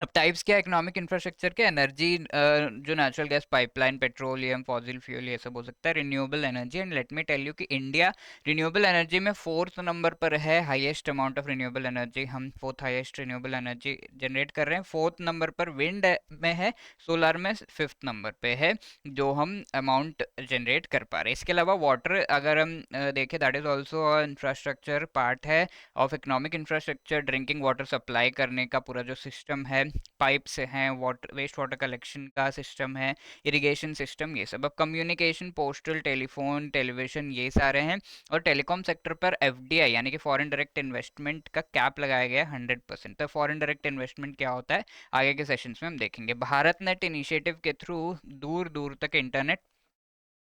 अब टाइप्स क्या इकोनॉमिक इंफ्रास्ट्रक्चर के? एनर्जी, जो natural gas pipeline, petroleum, fossil fuel, ये सब हो सकता है। Renewable energy, and let me tell you कि इंडिया रिन्यूएबल एनर्जी में 4th नंबर पर है, highest amount of renewable energy, हम 4th highest renewable energy generate कर रहे हैं। 4th नंबर पर विंड में है, सोलर में 5th नंबर पे है जो हम अमाउंट जनरेट कर पा रहे हैं। इसके अलावा वाटर अगर हम देखें, that is also infrastructure part है of economic infrastructure. Drinking water supply करने का पूरा जो सिस्टम है, पाइप से हैं, वाटर, वेस्ट वाटर कलेक्शन का सिस्टम है, इरिगेशन सिस्टम, ये सब। अब कम्युनिकेशन, पोस्टल, टेलीफोन, टेलीविजन, ये सारे हैं। और टेलीकॉम सेक्टर पर एफडीआई यानी कि फॉरेन डायरेक्ट इन्वेस्टमेंट का कैप लगाया गया है 100%। तो फॉरेन डायरेक्ट इन्वेस्टमेंट क्या होता है आगे के सेशंस में हम देखेंगे। भारत नेट इनिशिएटिव के थ्रू दूर दूर तक इंटरनेट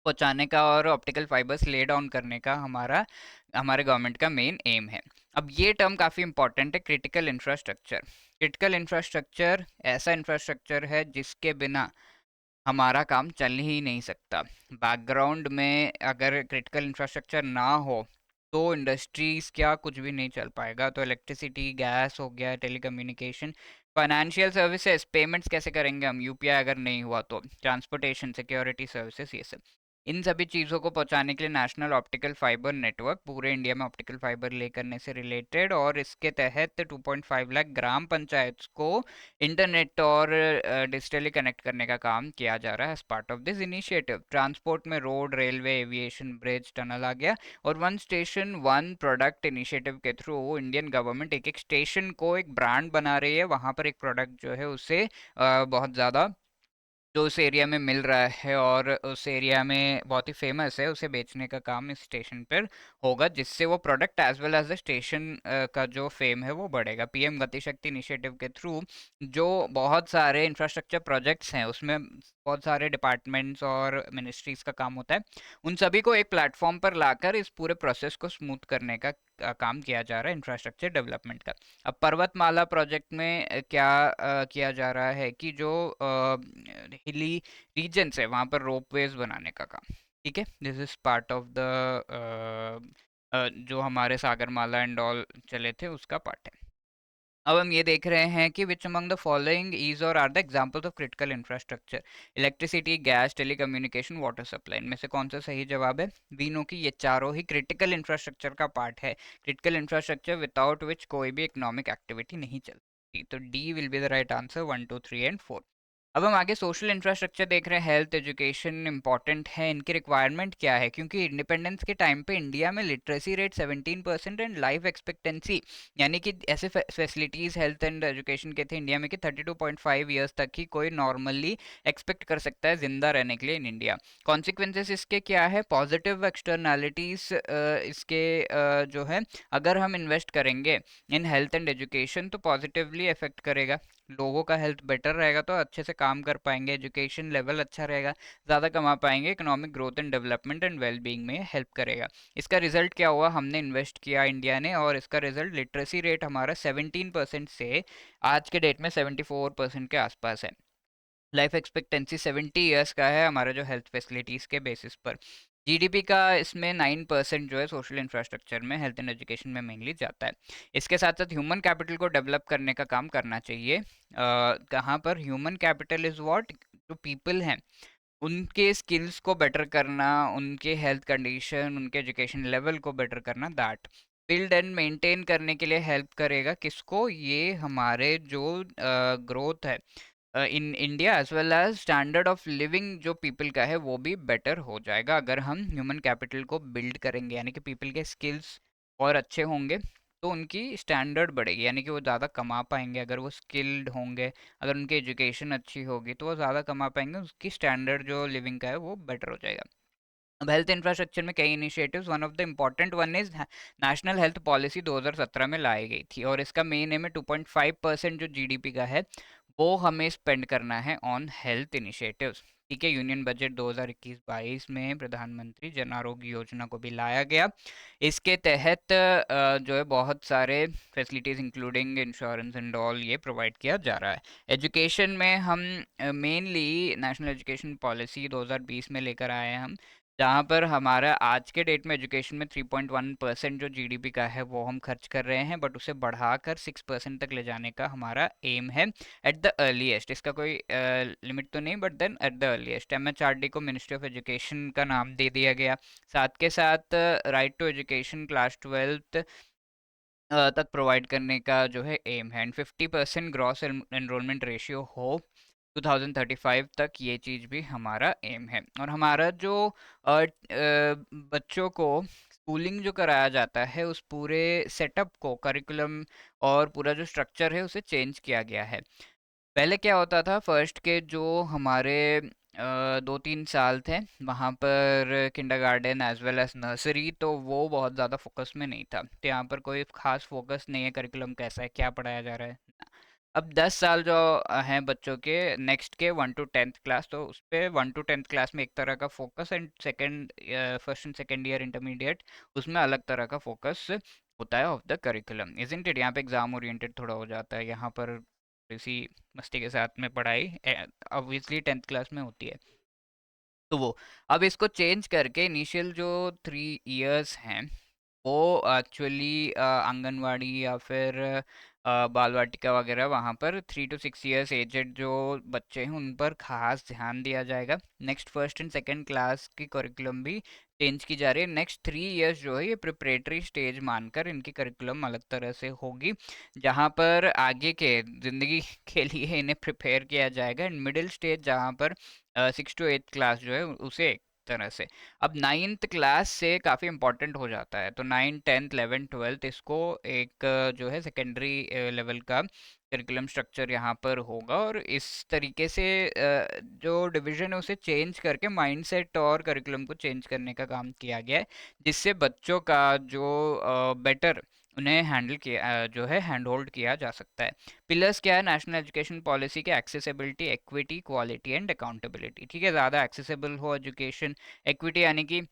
पहुंचाने का और ऑप्टिकल फाइबर्स ले डाउन करने का हमारे गवर्नमेंट का मेन एम है। अब ये टर्म काफ़ी इंपॉर्टेंट है, क्रिटिकल इंफ्रास्ट्रक्चर। क्रिटिकल इंफ्रास्ट्रक्चर ऐसा इंफ्रास्ट्रक्चर है जिसके बिना हमारा काम चल ही नहीं सकता। बैकग्राउंड में अगर क्रिटिकल इंफ्रास्ट्रक्चर ना हो तो इंडस्ट्रीज क्या, कुछ भी नहीं चल पाएगा। तो इलेक्ट्रिसिटी, गैस हो गया, टेलीकम्युनिकेशन, फाइनेंशियल सर्विसेज, पेमेंट्स कैसे करेंगे हम, यूपीआई अगर नहीं हुआ तो, ट्रांसपोर्टेशन, सिक्योरिटी सर्विसेज, ये सब। इन सभी चीज़ों को पहुंचाने के लिए नेशनल ऑप्टिकल फाइबर नेटवर्क, पूरे इंडिया में ऑप्टिकल फाइबर ले करने से रिलेटेड, और इसके तहत 2.5 लाख ग्राम पंचायत को इंटरनेट और डिजिटली कनेक्ट करने का काम किया जा रहा है as part of this initiative. Transport में road, railway, aviation, bridge, tunnel आ गया। और one station one product initiative के थ्रू इंडियन गवर्नमेंट एक एक स्टेशन को एक ब्रांड बना रही है, वहाँ पर एक प्रोडक्ट जो है उसे बहुत ज़्यादा जो उस एरिया में मिल रहा है और उस एरिया में बहुत ही फेमस है, उसे बेचने का काम इस स्टेशन पर होगा, जिससे वो product as well as the station का जो फेम है वो बढ़ेगा। पीएम गति शक्ति इनिशिएटिव के थ्रू जो बहुत सारे इंफ्रास्ट्रक्चर प्रोजेक्ट्स हैं उसमें बहुत सारे डिपार्टमेंट्स और मिनिस्ट्रीज का काम होता है, उन सभी को एक प्लेटफॉर्म पर लाकर इस पूरे प्रोसेस को स्मूथ करने का काम किया जा रहा है इंफ्रास्ट्रक्चर डेवलपमेंट का। अब पर्वतमाला प्रोजेक्ट में क्या किया जा रहा है कि जो हिली रीजन्स है वहाँ पर रोपवेज बनाने का काम, ठीक है। This is part of the जो हमारे सागरमाला एंड ऑल चले थे उसका पार्ट है। अब हम ये देख रहे हैं कि which among the following is और are the examples of critical infrastructure? Electricity, gas, telecommunication, water supply. इनमें से कौन सा सही जवाब है? वी नो कि ये चारों ही क्रिटिकल इंफ्रास्ट्रक्चर का पार्ट है। क्रिटिकल इंफ्रास्ट्रक्चर विदाउट विच कोई भी इकोनॉमिक एक्टिविटी नहीं चलती। तो D will be the right answer, 1 2 3 and 4। अब हम आगे सोशल इंफ्रास्ट्रक्चर देख रहे हैं। हेल्थ एजुकेशन इंपॉर्टेंट है, इनकी रिक्वायरमेंट क्या है? क्योंकि इंडिपेंडेंस के टाइम पे इंडिया में literacy rate 17% and life expectancy, यानी कि ऐसे फैसिलिटीज हेल्थ एंड एजुकेशन के थे इंडिया में कि 32.5 ईयर्स तक ही कोई नॉर्मली एक्सपेक्ट कर सकता है जिंदा रहने के लिए इन इंडिया। कॉन्सिक्वेंसेस इसके क्या है? पॉजिटिव एक्सटर्नैलिटीज इसके जो है, अगर हम इन्वेस्ट करेंगे इन हेल्थ एंड एजुकेशन तो पॉजिटिवली इफेक्ट करेगा। लोगों का हेल्थ बेटर रहेगा तो अच्छे से काम कर पाएंगे, एजुकेशन लेवल अच्छा रहेगा, ज़्यादा कमा पाएंगे, economic growth and development and wellbeing में हेल्प करेगा। इसका रिजल्ट क्या हुआ? हमने इन्वेस्ट किया इंडिया ने, और इसका रिजल्ट लिटरेसी रेट हमारा 17% से आज के डेट में 74% के आसपास है। लाइफ एक्सपेक्टेंसी 70 ईयर्स का है हमारा जो हेल्थ फैसिलिटीज़ के बेसिस पर। जीडीपी का इसमें 9% जो है सोशल इंफ्रास्ट्रक्चर में, हेल्थ एंड एजुकेशन में मेनली जाता है। इसके साथ साथ ह्यूमन कैपिटल को डेवलप करने का काम करना चाहिए। कहाँ पर? Human capital is what? जो पीपल हैं उनके स्किल्स को बेटर करना, उनके हेल्थ कंडीशन, उनके एजुकेशन लेवल को बेटर करना, दैट बिल्ड एंड मेंटेन करने के लिए हेल्प करेगा। किसको? ये हमारे जो ग्रोथ है in India as well as standard of living जो पीपल का है वो भी बेटर हो जाएगा अगर हम ह्यूमन कैपिटल को बिल्ड करेंगे, यानी कि पीपल के स्किल्स और अच्छे होंगे तो उनकी स्टैंडर्ड बढ़ेगी, यानी कि वो ज़्यादा कमा पाएंगे। अगर वो स्किल्ड होंगे, अगर उनकी एजुकेशन अच्छी होगी तो वो ज़्यादा कमा पाएंगे, उसकी स्टैंडर्ड जो लिविंग का है वो बेटर हो जाएगा। अब हेल्थ इंफ्रास्ट्रक्चर में कई initiatives, one of the important one is national health policy 2017 में लाई गई थी, और इसका मेन एम है 2.5% जो जीडीपी का है वो हमें स्पेंड करना है ऑन हेल्थ इनिशिएटिव्स। ठीक है, यूनियन बजट 2021-22 में प्रधानमंत्री जन आरोग्य योजना को भी लाया गया। इसके तहत जो है बहुत सारे facilities including insurance and all ये प्रोवाइड किया जा रहा है। एजुकेशन में हम मेनली नेशनल एजुकेशन पॉलिसी 2020 में लेकर आए हैं हम, जहाँ पर हमारा आज के डेट में एजुकेशन में 3.1% जो जीडीपी का है वो हम खर्च कर रहे हैं, बट उसे बढ़ाकर 6% तक ले जाने का हमारा एम है एट द अर्लीस्ट। इसका कोई लिमिट तो नहीं, but then at the earliest. MHRD को मिनिस्ट्री ऑफ एजुकेशन का नाम दे दिया गया। साथ के साथ right to education class 12th तक प्रोवाइड करने का जो है एम है, एंड 50% ग्रॉस एनरोलमेंट रेशियो हो 2035 तक, ये चीज़ भी हमारा एम है। और हमारा जो बच्चों को स्कूलिंग जो कराया जाता है उस पूरे सेटअप को, करिकुलम और पूरा जो स्ट्रक्चर है उसे चेंज किया गया है। पहले क्या होता था, फर्स्ट के जो हमारे 2-3 साल थे वहाँ पर kindergarten as well as nursery, तो वो बहुत ज़्यादा फोकस में नहीं था, तो यहाँ पर कोई खास फोकस नहीं है करिकुलम कैसा है, क्या पढ़ाया जा रहा है। अब 10 साल जो हैं बच्चों के, नेक्स्ट के 1 to 10th क्लास, तो उस पर 1 to 10th क्लास में एक तरह का focus, and second, first and second year intermediate उसमें अलग तरह का फोकस होता है of the curriculum, isn't it? यहाँ पे एग्जाम ओरिएंटेड थोड़ा हो जाता है, यहाँ पर इसी मस्ती के साथ में पढ़ाई ऑब्वियसली 10th क्लास में होती है। तो वो अब इसको चेंज करके इनिशियल जो 3 इयर्स हैं वो एक्चुअली आंगनवाड़ी या फिर बाल वाटिका वगैरह, वहाँ पर 3 to 6 इयर्स एजेड जो बच्चे हैं उन पर खास ध्यान दिया जाएगा। Next first and second class की करिकुलम भी चेंज की जा रही है। नेक्स्ट 3 इयर्स जो है ये प्रिपरेटरी स्टेज मानकर इनकी करिकुलम अलग तरह से होगी, जहाँ पर आगे के ज़िंदगी के लिए इन्हें प्रिपेयर किया जाएगा। एंड मिडिल स्टेज जहाँ पर 6 to 8th क्लास जो है उसे एक तरह से, अब 9th क्लास से काफ़ी इंपॉर्टेंट हो जाता है, तो 9, 10, 11, 12 इसको एक जो है सेकेंडरी लेवल का करिकुलम स्ट्रक्चर यहाँ पर होगा। और इस तरीके से जो डिवीज़न है उसे चेंज करके माइंडसेट और करिकुलम को चेंज करने का काम किया गया है, जिससे बच्चों का जो बेटर उन्हें हैंडल किया जो है हैंड होल्ड किया जा सकता है। पिलर्स क्या है नेशनल एजुकेशन पॉलिसी के? Accessibility, equity, quality and accountability. ठीक है, ज़्यादा एक्सेसिबल हो एजुकेशन, एक्विटी यानी कि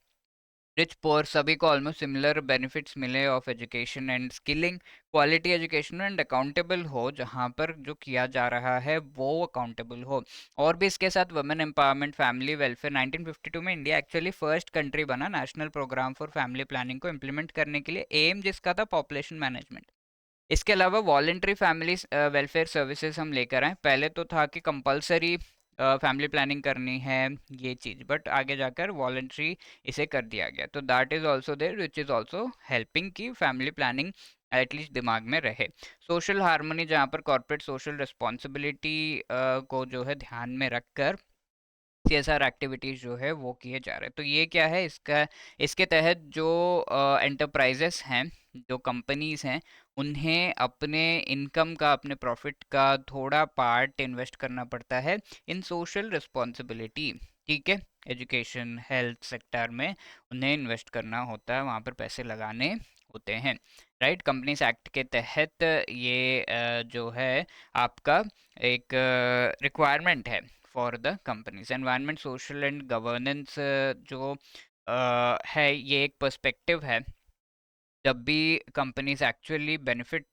रिच पोअर सभी को ऑलमोस्ट सिमिलर बेनिफिट्स मिले of education and skilling, quality education, and accountable हो, जहाँ पर जो किया जा रहा है वो अकाउंटेबल हो। और भी इसके साथ वुमेन एम्पावरमेंट, फैमिली वेलफेयर। 1952 में इंडिया एक्चुअली फर्स्ट कंट्री बना national program for family planning को इम्प्लीमेंट करने के लिए, एम जिसका था पॉपुलेशन मैनेजमेंट। इसके अलावा वॉलेंट्री फैमिली वेलफेयर सर्विसेज हम लेकर आए। पहले तो था कि कंपलसरी फैमिली प्लानिंग करनी है ये चीज़, बट आगे जाकर वॉलेंट्री इसे कर दिया गया, तो that is also there which is also helping की फैमिली प्लानिंग एटलीस्ट दिमाग में रहे। सोशल हार्मनी, जहाँ पर कॉर्पोरेट सोशल रिस्पॉन्सिबिलिटी को जो है ध्यान में रखकर सीएसआर एक्टिविटीज जो है वो किए जा रहे हैं। तो ये क्या है इसका, इसके तहत जो एंटरप्राइजेस हैं, जो कंपनीज हैं, उन्हें अपने इनकम का, अपने प्रॉफिट का थोड़ा पार्ट इन्वेस्ट करना पड़ता है इन सोशल रिस्पॉन्सिबिलिटी। ठीक है, एजुकेशन हेल्थ सेक्टर में उन्हें इन्वेस्ट करना होता है, वहाँ पर पैसे लगाने होते हैं। राइट, कंपनीज एक्ट के तहत ये जो है आपका एक रिक्वायरमेंट है for the companies. Environment social and governance जो है, ये एक पर्सपेक्टिव है जब भी कंपनीज एक्चुअली बेनिफिट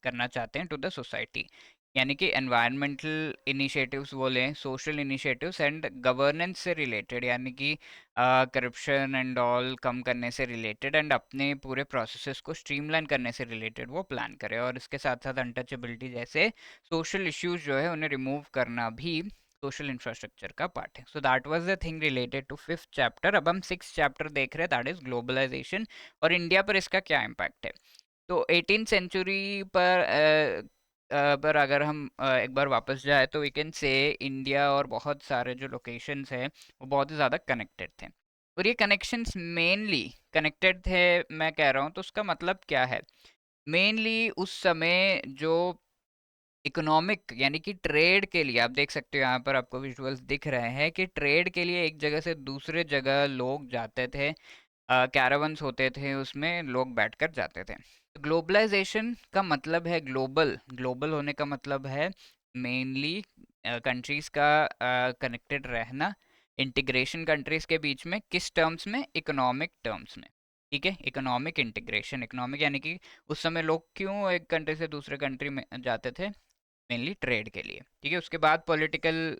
करना चाहते हैं टू द सोसाइटी, यानी कि एनवायरमेंटल इनिशिएटिव्स बोलें, सोशल इनिशिएटिव्स एंड गवर्नेंस से रिलेटेड, यानी कि करप्शन एंड ऑल कम करने से रिलेटेड एंड अपने पूरे प्रोसेसेस को स्ट्रीमलाइन करने से रिलेटेड वो प्लान करे। और इसके साथ साथ अनटचेबिलिटी जैसे सोशल इश्यूज जो है उन्हें रिमूव करना भी सोशल इंफ्रास्ट्रक्चर का पार्ट है। So that was the thing related to fifth chapter. अब हम सिक्स चैप्टर देख रहे हैं, दैट इज ग्लोबलाइजेशन और इंडिया पर इसका क्या इम्पैक्ट है। तो 18th सेंचुरी पर अगर हम एक बार वापस जाए तो वी कैन से इंडिया और बहुत सारे जो लोकेशंस हैं वो बहुत ही ज़्यादा कनेक्टेड थे। और ये कनेक्शंस मेनली कनेक्टेड थे, मैं कह रहा हूँ तो उसका मतलब क्या है। मेनली उस समय जो इकोनॉमिक यानी कि ट्रेड के लिए, आप देख सकते हो यहाँ पर आपको विजुअल्स दिख रहे हैं कि ट्रेड के लिए एक जगह से दूसरे जगह लोग जाते थे, कैरावन्स होते थे, उसमें लोग बैठकर जाते थे। ग्लोबलाइजेशन का मतलब है ग्लोबल, ग्लोबल होने का मतलब है मेनली कंट्रीज का कनेक्टेड रहना, इंटीग्रेशन कंट्रीज के बीच में, किस टर्म्स में, इकोनॉमिक टर्म्स में। ठीक है, इकोनॉमिक इंटीग्रेशन, इकोनॉमिक यानी कि उस समय लोग क्यों एक कंट्री से दूसरे कंट्री में जाते थे, मेनली ट्रेड के लिए। ठीक है, उसके बाद पॉलिटिकल,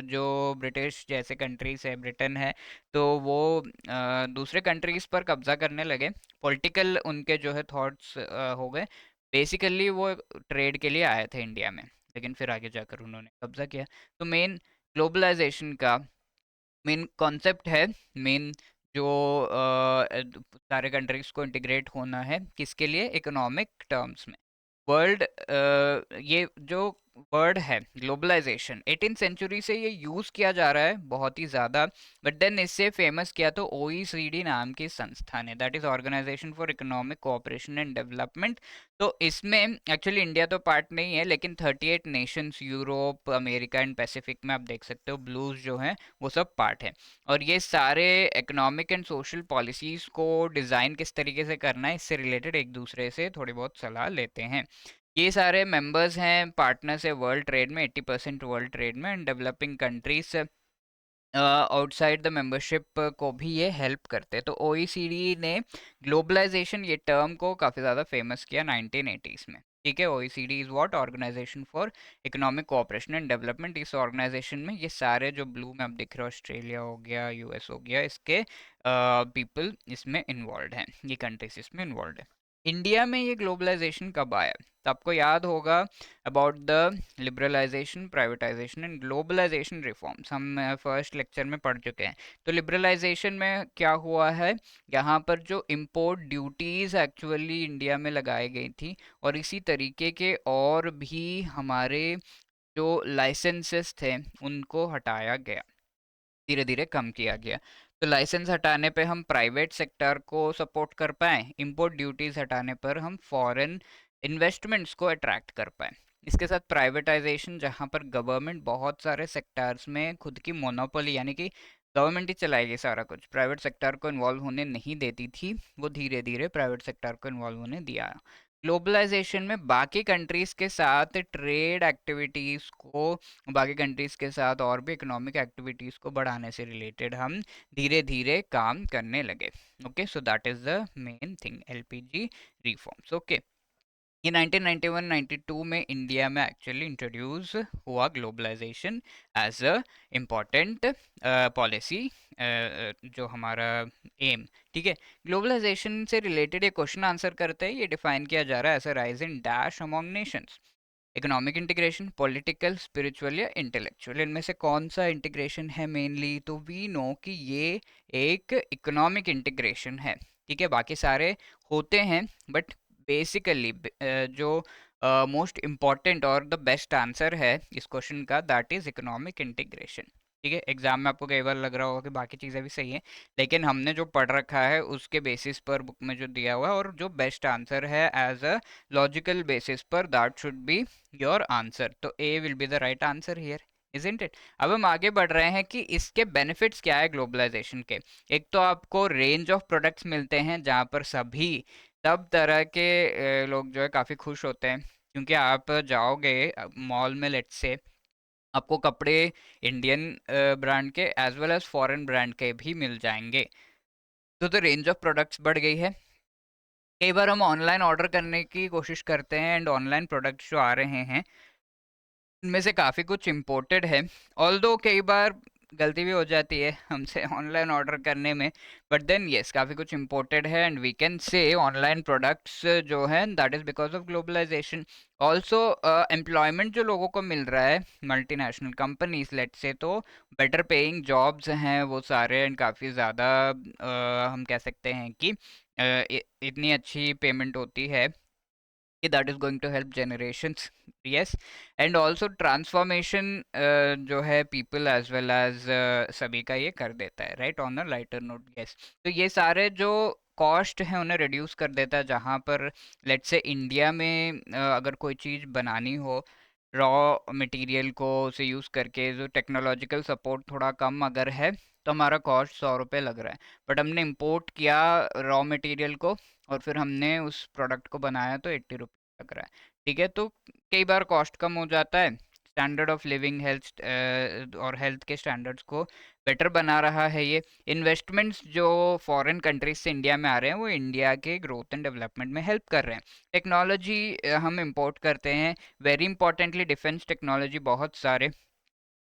जो ब्रिटिश जैसे कंट्रीज है, ब्रिटेन है, तो वो दूसरे कंट्रीज पर कब्जा करने लगे। पॉलिटिकल उनके जो है थॉट्स हो गए। बेसिकली वो ट्रेड के लिए आए थे इंडिया में, लेकिन फिर आगे जाकर उन्होंने कब्जा किया। तो मेन ग्लोबलाइजेशन का मेन कॉन्सेप्ट है, मेन जो सारे कंट्रीज को इंटीग्रेट होना है, किसके लिए, इकोनॉमिक टर्म्स में। वर्ल्ड, ये जो वर्ड है ग्लोबलाइजेशन 18th सेंचुरी से ये यूज़ किया जा रहा है बहुत ही ज़्यादा। बट देन इससे फेमस किया तो ओईसीडी नाम की संस्था ने, that is organization for economic cooperation and development. तो इसमें एक्चुअली इंडिया तो पार्ट नहीं है, लेकिन 38 Nations, Europe, America and Pacific में आप देख सकते हो ब्लूज जो हैं वो सब पार्ट है। और ये सारे इकोनॉमिक एंड सोशल पॉलिसीज़ को डिज़ाइन किस तरीके से करना है, इससे रिलेटेड एक दूसरे से थोड़ी बहुत सलाह लेते हैं। ये सारे मेंबर्स हैं, पार्टनर्स है वर्ल्ड ट्रेड में, 80% वर्ल्ड ट्रेड में, and developing countries outside the membership को भी ये हेल्प करते हैं। तो ओईसीडी ने ग्लोबलाइजेशन ये टर्म को काफ़ी ज़्यादा फेमस किया 1980s में। ठीक है, OECD is what, organization for economic cooperation and development. इस ऑर्गेनाइजेशन में ये सारे जो ब्लू में आप दिख रहे हो, ऑस्ट्रेलिया हो गया, यूएस हो गया, इसके पीपल इसमें इन्वॉल्व हैं, ये कंट्रीज इसमें इन्वॉल्व है। इंडिया में ये ग्लोबलाइजेशन कब आया, तो आपको याद होगा about the liberalization, privatization and globalization reforms, हम फर्स्ट लेक्चर में पढ़ चुके हैं। तो लिबरलाइजेशन में क्या हुआ है, यहाँ पर जो इम्पोर्ट ड्यूटीज़ एक्चुअली इंडिया में लगाई गई थी, और इसी तरीके के और भी हमारे जो लाइसेंसेस थे उनको हटाया गया, धीरे धीरे कम किया गया। तो लाइसेंस हटाने पे हम प्राइवेट सेक्टर को सपोर्ट कर पाए, इंपोर्ट ड्यूटीज हटाने पर हम फॉरेन इन्वेस्टमेंट्स को अट्रैक्ट कर पाए। इसके साथ प्राइवेटाइजेशन, जहाँ पर गवर्नमेंट बहुत सारे सेक्टर्स में खुद की मोनोपोली, यानी कि गवर्नमेंट ही चलाएगी सारा कुछ, प्राइवेट सेक्टर को इन्वॉल्व होने नहीं देती थी, वो धीरे धीरे प्राइवेट सेक्टर को इन्वॉल्व होने दिया। ग्लोबलाइजेशन में बाकी कंट्रीज के साथ ट्रेड एक्टिविटीज़ को, बाकी कंट्रीज के साथ और भी इकोनॉमिक एक्टिविटीज़ को बढ़ाने से रिलेटेड हम धीरे धीरे काम करने लगे। Okay, so that is the main thing, LPG reforms. Okay, ये 1991-92 में इंडिया में एक्चुअली इंट्रोड्यूस हुआ globalization as a important policy, जो हमारा एम। ठीक है, ग्लोबलाइजेशन से रिलेटेड ये क्वेश्चन आंसर करते हैं, ये डिफाइन किया जा रहा है as a rise in dash among nations, economic integration, political, spiritual या इंटेलेक्चुअल। इनमें से कौन सा इंटीग्रेशन है मेनली, तो वी नो कि ये एक इकोनॉमिक इंटीग्रेशन है। ठीक है, बाकी सारे होते हैं, बट बेसिकली जो मोस्ट इम्पॉर्टेंट और द बेस्ट आंसर है इस क्वेश्चन का, दैट इज इकोनॉमिक इंटीग्रेशन। ठीक है, एग्जाम में आपको कई बार लग रहा होगा कि बाकी चीज़ें भी सही हैं, लेकिन हमने जो पढ़ रखा है उसके बेसिस पर बुक में जो दिया हुआ है और जो बेस्ट आंसर है एज अ लॉजिकल बेसिस पर, that should be your answer. तो A will be the right answer here, isn't it. अब हम आगे बढ़ रहे हैं कि इसके बेनिफिट्स क्या है ग्लोबलाइजेशन के। एक तो आपको रेंज ऑफ प्रोडक्ट्स मिलते हैं जहाँ पर सभी सब तरह के लोग जो है काफ़ी खुश होते हैं, क्योंकि आप जाओगे मॉल में, लेट्स से आपको कपड़े इंडियन ब्रांड के as well as foreign brand के भी मिल जाएंगे। तो रेंज ऑफ प्रोडक्ट्स बढ़ गई है। कई बार हम ऑनलाइन ऑर्डर करने की कोशिश करते हैं एंड ऑनलाइन प्रोडक्ट्स जो आ रहे हैं उनमें से काफ़ी कुछ इम्पोर्टेड है। ऑल्दो कई बार गलती भी हो जाती है हमसे ऑनलाइन ऑर्डर करने में, बट देन यस काफ़ी कुछ इम्पोर्टेड है and we can say online products जो है that is because of globalisation. Also employment जो लोगों को मिल रहा है मल्टीनेशनल कंपनीज लेट से, तो बेटर पेइंग जॉब्स हैं वो सारे एंड काफ़ी ज़्यादा हम कह सकते हैं कि इतनी अच्छी पेमेंट होती है कि that is going to help generations. Yes, and also transformation जो है पीपल एज वेल एज सभी का ये कर देता है, right, on a lighter note. Yes, तो ये सारे जो कॉस्ट है उन्हें रिड्यूस कर देता है। जहाँ पर लेट्स से इंडिया में अगर कोई चीज़ बनानी हो रॉ मटेरियल को उसे यूज़ करके, जो टेक्नोलॉजिकल सपोर्ट थोड़ा कम अगर है, तो हमारा कॉस्ट 100 रुपये लग रहा है। बट हमने इम्पोर्ट किया रॉ मटेरियल को और फिर हमने उस प्रोडक्ट को बनाया तो 80 रुपये लग रहा है। ठीक है, तो कई बार कॉस्ट कम हो जाता है, स्टैंडर्ड ऑफ लिविंग हेल्थ और हेल्थ के स्टैंडर्ड्स को बेटर बना रहा है ये। इन्वेस्टमेंट्स जो फॉरेन कंट्रीज से इंडिया में आ रहे हैं वो इंडिया के ग्रोथ एंड डेवलपमेंट में हेल्प कर रहे हैं। टेक्नोलॉजी हम इंपोर्ट करते हैं, वेरी इंपॉर्टेंटली डिफेंस टेक्नोलॉजी, बहुत सारे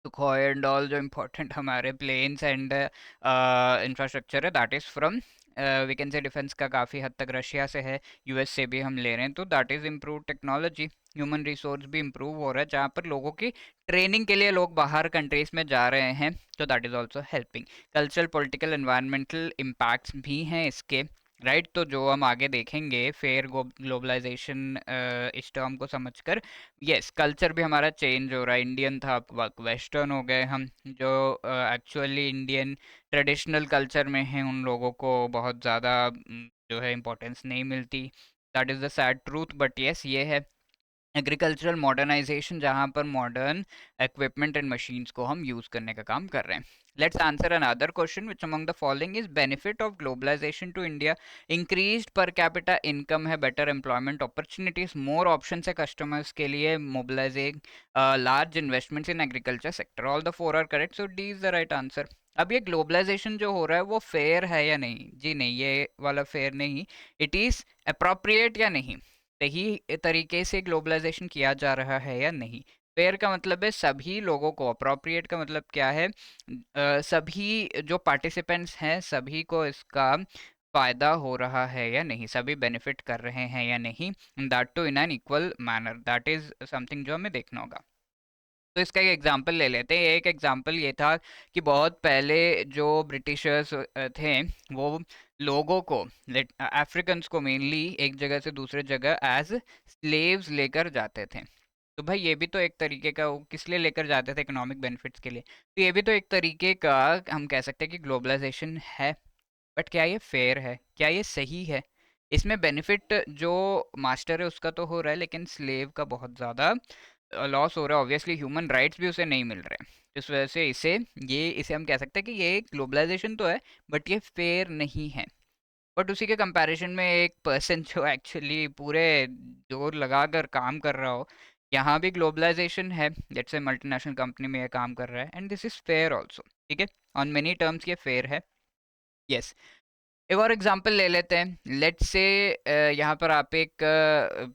सुखोई एंड ऑल जो इम्पोर्टेंट हमारे प्लेन्स एंड इंफ्रास्ट्रक्चर है that is from we can say defence का काफ़ी हद तक रशिया से है, यूएस से भी हम ले रहे हैं, तो that is improve technology. Human resource भी इम्प्रूव हो रहा है, जहाँ पर लोगों की ट्रेनिंग के लिए लोग बाहर कंट्रीज में जा रहे हैं, तो that is also helping. Cultural political environmental impacts भी हैं इसके, राइट। तो जो हम आगे देखेंगे फेयर ग्लोबलाइजेशन इस टर्म को समझकर, यस कल्चर भी हमारा चेंज हो रहा है। इंडियन था वेस्टर्न हो गए हम, जो एक्चुअली इंडियन ट्रेडिशनल कल्चर में हैं उन लोगों को बहुत ज़्यादा जो है इम्पोर्टेंस नहीं मिलती। That is the sad truth, but yes ये है। एग्रीकल्चरल मॉडर्नाइजेशन, जहाँ पर मॉडर्न इक्विपमेंट एंड मशीन्स को हम यूज़ करने का काम कर रहे हैं। Let's answer another question, which among the following is benefit of globalisation to India. Increased per capita income है, better employment opportunities, more option है कस्टमर्स के लिए, mobilising large investments in agriculture sector. All the four are correct, so D is the right answer. अब ये globalisation जो हो रहा है वो फेयर है या नहीं? जी नहीं, ये वाला फेयर नहीं। इट इज़ अप्रोप्रिएट या नहीं, सही तरीके से ग्लोबलाइजेशन किया जा रहा है या नहीं। फेयर का मतलब है सभी लोगों को, अप्रोप्रिएट का मतलब क्या है, सभी जो पार्टिसिपेंट्स हैं सभी को इसका फायदा हो रहा है या नहीं, सभी बेनिफिट कर रहे हैं या नहीं, that too in an equal manner, that is something जो हमें देखना होगा। तो इसका एक एग्जांपल ले लेते हैं। एक एग्जांपल ये था कि बहुत पहले जो ब्रिटिशर्स थे वो लोगों को, अफ्रीकन्स को मेनली, एक जगह से दूसरे जगह एज स्लेव्स लेकर जाते थे। तो भाई ये भी तो एक तरीके का, वो किस लिए लेकर जाते थे? इकोनॉमिक बेनिफिट्स के लिए। तो ये भी तो एक तरीके का हम कह सकते हैं कि ग्लोबलाइजेशन है। बट क्या ये फेयर है? क्या ये सही है? इसमें बेनिफिट जो मास्टर है उसका तो हो रहा है, लेकिन स्लेव का बहुत ज़्यादा लॉस हो रहा है। ऑब्वियसली ह्यूमन राइट्स भी उसे नहीं मिल रहे हैं। इस वजह से इसे हम कह सकते हैं कि ये ग्लोबलाइजेशन तो है, बट ये फेयर नहीं है। बट उसी के कंपैरिजन में एक पर्सन जो एक्चुअली पूरे जोर लगाकर काम कर रहा हो, यहाँ भी ग्लोबलाइजेशन है, जैसे से मल्टीनेशनल कंपनी में ये काम कर रहा है, and this is fair also. ठीक है, ऑन मेनी टर्म्स ये फेयर है। यस, एक और एग्जांपल ले लेते हैं। लेट्स से यहाँ पर आप एक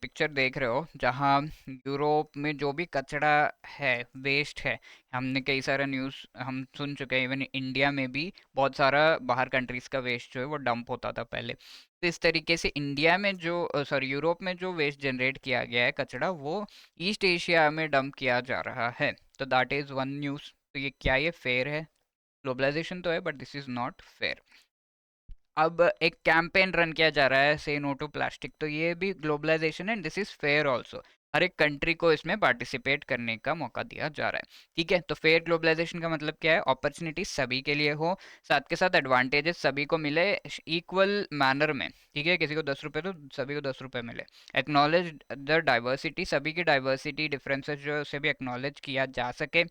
पिक्चर देख रहे हो जहाँ यूरोप में जो भी कचरा है, वेस्ट है, हमने कई सारा न्यूज़ हम सुन चुके हैं, इवन इंडिया में भी बहुत सारा बाहर कंट्रीज़ का वेस्ट जो है वो डंप होता था पहले। तो इस तरीके से इंडिया में जो सॉरी यूरोप में जो वेस्ट जनरेट किया गया है कचरा, वो ईस्ट एशिया में डंप किया जा रहा है। तो दैट इज़ वन न्यूज़। तो ये क्या ये फेयर है? ग्लोबलाइजेशन तो है, but this is not fair. अब एक कैंपेन रन किया जा रहा है, से नो टू प्लास्टिक, तो ये भी ग्लोबलाइजेशन है, दिस इज फेयर ऑल्सो। हर एक कंट्री को इसमें पार्टिसिपेट करने का मौका दिया जा रहा है। ठीक है, तो फेयर ग्लोबलाइजेशन का मतलब क्या है? अपॉर्चुनिटी सभी के लिए हो, साथ के साथ एडवांटेजेस सभी को मिले इक्वल मैनर में। ठीक है, किसी को 10 रुपये तो सभी को 10 रुपये मिले। एक्नॉलेज द डाइवर्सिटी, सभी की डाइवर्सिटी डिफरेंसेस जो है उसे भी एक्नॉलेज किया जा सके।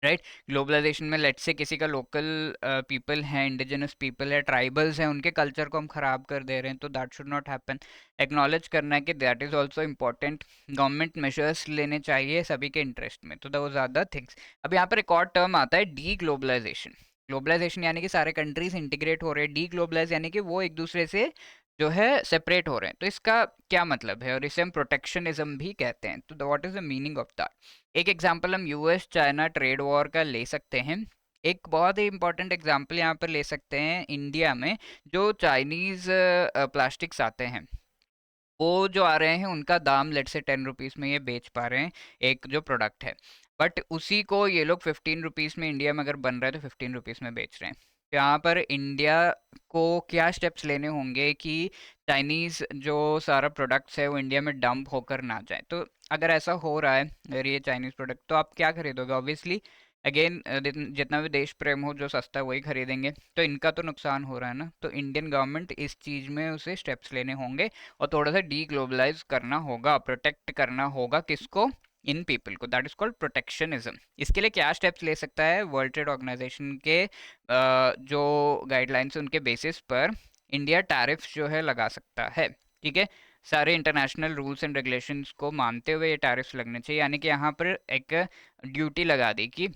राइट, ग्लोबलाइजेशन में लेट से किसी का लोकल पीपल है, इंडिजिनस पीपल है, ट्राइबल्स हैं, उनके कल्चर को हम खराब कर दे रहे हैं, तो that should not happen. Acknowledge करना है कि that is also important, government measures लेने चाहिए सभी के इंटरेस्ट में, तो दोज आर द थिंग्स। अब यहाँ पर एक और टर्म आता है डी ग्लोबलाइजेशन। ग्लोबलाइजेशन यानी कि सारे कंट्रीज इंटीग्रेट हो रहे हैं, डी ग्लोबलाइज यानी कि वो एक दूसरे से जो है सेपरेट हो रहे हैं। तो इसका क्या मतलब है? और इसे हम प्रोटेक्शनिज्म भी कहते हैं। तो what is the meaning of that? एक एग्जांपल हम यूएस चाइना ट्रेड वॉर का ले सकते हैं। एक बहुत ही इंपॉर्टेंट एग्जांपल यहाँ पर ले सकते हैं इंडिया में, जो चाइनीज प्लास्टिक्स आते हैं, वो जो आ रहे हैं उनका दाम लेट से 10 रुपीज़ में ये बेच पा रहे हैं एक जो प्रोडक्ट है, बट उसी को ये लोग 15 रुपीज़ में इंडिया में अगर बन रहा है तो 15 रुपीज़ में बेच रहे हैं। तो यहाँ पर इंडिया को क्या स्टेप्स लेने होंगे कि चाइनीज़ जो सारा प्रोडक्ट्स है वो इंडिया में डंप होकर ना जाए? तो अगर ऐसा हो रहा है, अगर ये चाइनीज़ प्रोडक्ट, तो आप क्या खरीदोगे? ऑब्वियसली अगेन जितना भी देश प्रेम हो, जो सस्ता है वही खरीदेंगे, तो इनका तो नुकसान हो रहा है ना। तो इंडियन गवर्नमेंट इस चीज़ में उसे स्टेप्स लेने होंगे और थोड़ा सा डी ग्लोबलाइज करना होगा, प्रोटेक्ट करना होगा किसको? इन पीपल को, दैट इज कॉल्ड प्रोटेक्शनिज्म। इसके लिए क्या स्टेप्स ले सकता है? वर्ल्ड ट्रेड ऑर्गेनाइजेशन के जो गाइडलाइंस है उनके बेसिस पर इंडिया टैरिफ्स जो है लगा सकता है। ठीक है, सारे इंटरनेशनल रूल्स एंड रेगुलेशंस को मानते हुए ये टैरिफ्स लगने चाहिए, यानी कि यहाँ पर एक ड्यूटी लगा दी कि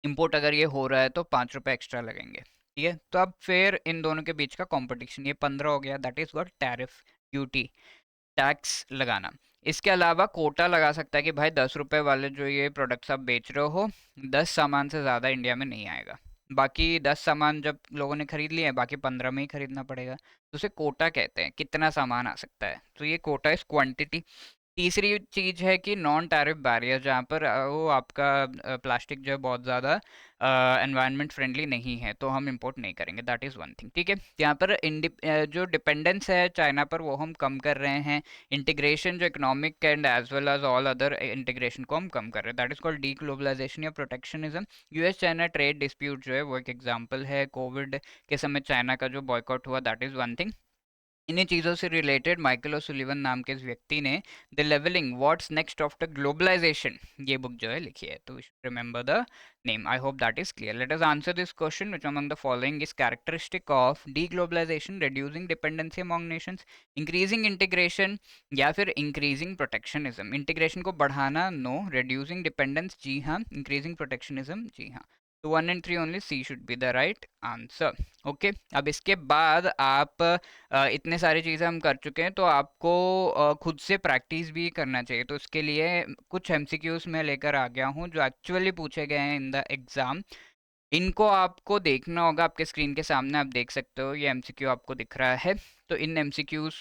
इंपोर्ट अगर ये हो रहा है तो 5 रुपये एक्स्ट्रा लगेंगे। ठीक है, तो अब फिर इन दोनों के बीच का कंपटीशन, ये 15 हो गया, that is what? Tariff, duty, tax लगाना। इसके अलावा कोटा लगा सकता है कि भाई 10 रुपये वाले जो ये प्रोडक्ट्स आप बेच रहे हो, 10 सामान से ज़्यादा इंडिया में नहीं आएगा। बाकी 10 सामान जब लोगों ने खरीद लिए हैं, बाकी 15 में ही खरीदना पड़ेगा। तो उसे कोटा कहते हैं, कितना सामान आ सकता है, तो ये कोटा इज क्वांटिटी। तीसरी चीज़ है कि नॉन टैरिफ बैरियर, जहाँ पर वो आपका प्लास्टिक जो है बहुत ज़्यादा एनवायरनमेंट फ्रेंडली नहीं है, तो हम इंपोर्ट नहीं करेंगे, दैट इज़ वन थिंग। ठीक है, यहाँ पर जो डिपेंडेंस है चाइना पर वो हम कम कर रहे हैं। इंटीग्रेशन जो economic and as well as all other integration को हम कम कर रहे हैं, that is called deglobalisation या protectionism. US China trade dispute जो है वो एक एग्जाम्पल है। कोविड के समय चाइना का जो बॉयकॉट हुआ, दैट इज़ वन थिंग। इन्हीं चीज़ों से रिलेटेड माइकल ओसुलिवन नाम के इस व्यक्ति ने the levelling what's next after globalisation ये बुक जो है लिखी है, तो remember the name. I hope that is clear. Let us answer this question, which among the following is characteristic of deglobalisation? Reducing dependency among nations, increasing integration, या फिर increasing protectionism? Integration को बढ़ाना no, reducing dependence जी हाँ, increasing protectionism जी हाँ। तो 1 and 3 only, C should be the right answer. Okay, अब इसके बाद आप इतने सारी चीज़ें हम कर चुके हैं, तो आपको खुद से प्रैक्टिस भी करना चाहिए। तो उसके लिए कुछ एमसीक्यूज मैं लेकर आ गया हूँ जो एक्चुअली पूछे गए हैं इन द एग्ज़ाम। इनको आपको देखना होगा, आपके स्क्रीन के सामने आप देख सकते हो, ये एमसीक्यू आपको दिख रहा है। तो इन एमसीक्यूज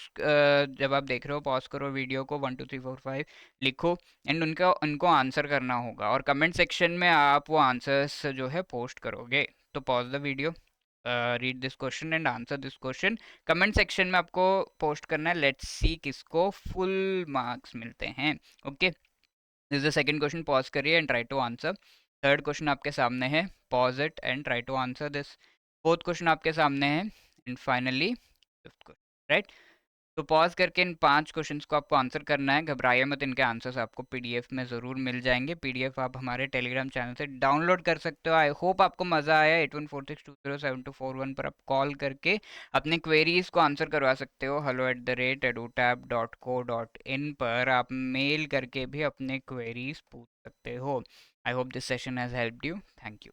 जब आप देख रहे हो, पॉज करो वीडियो को, 1 2 3 4 5 लिखो, एंड उनको आंसर करना होगा, और कमेंट सेक्शन में आप वो आंसर्स जो है पोस्ट करोगे। तो pause the video, read this question and answer this question. Comment section में आपको पोस्ट करना है, लेट्स सी किसको फुल मार्क्स मिलते हैं। Okay, this is the second question, pause करिए and try to answer. Third question आपके सामने है, pause it and try to answer this. Fourth question आपके सामने है, and finally fifth question. Right, तो पॉज करके इन 5 क्वेश्चंस को आपको आंसर करना है। घबराइए मत, इनके आंसर्स आपको पीडीएफ में ज़रूर मिल जाएंगे। पीडीएफ आप हमारे टेलीग्राम चैनल से डाउनलोड कर सकते हो। आई होप आपको मज़ा आया। 8146207241 पर आप कॉल करके अपने क्वेरीज को आंसर करवा सकते हो। hello@edutap.co.in पर आप मेल करके भी अपने क्वेरीज पूछ सकते हो। आई hope this session has helped you. Thank you.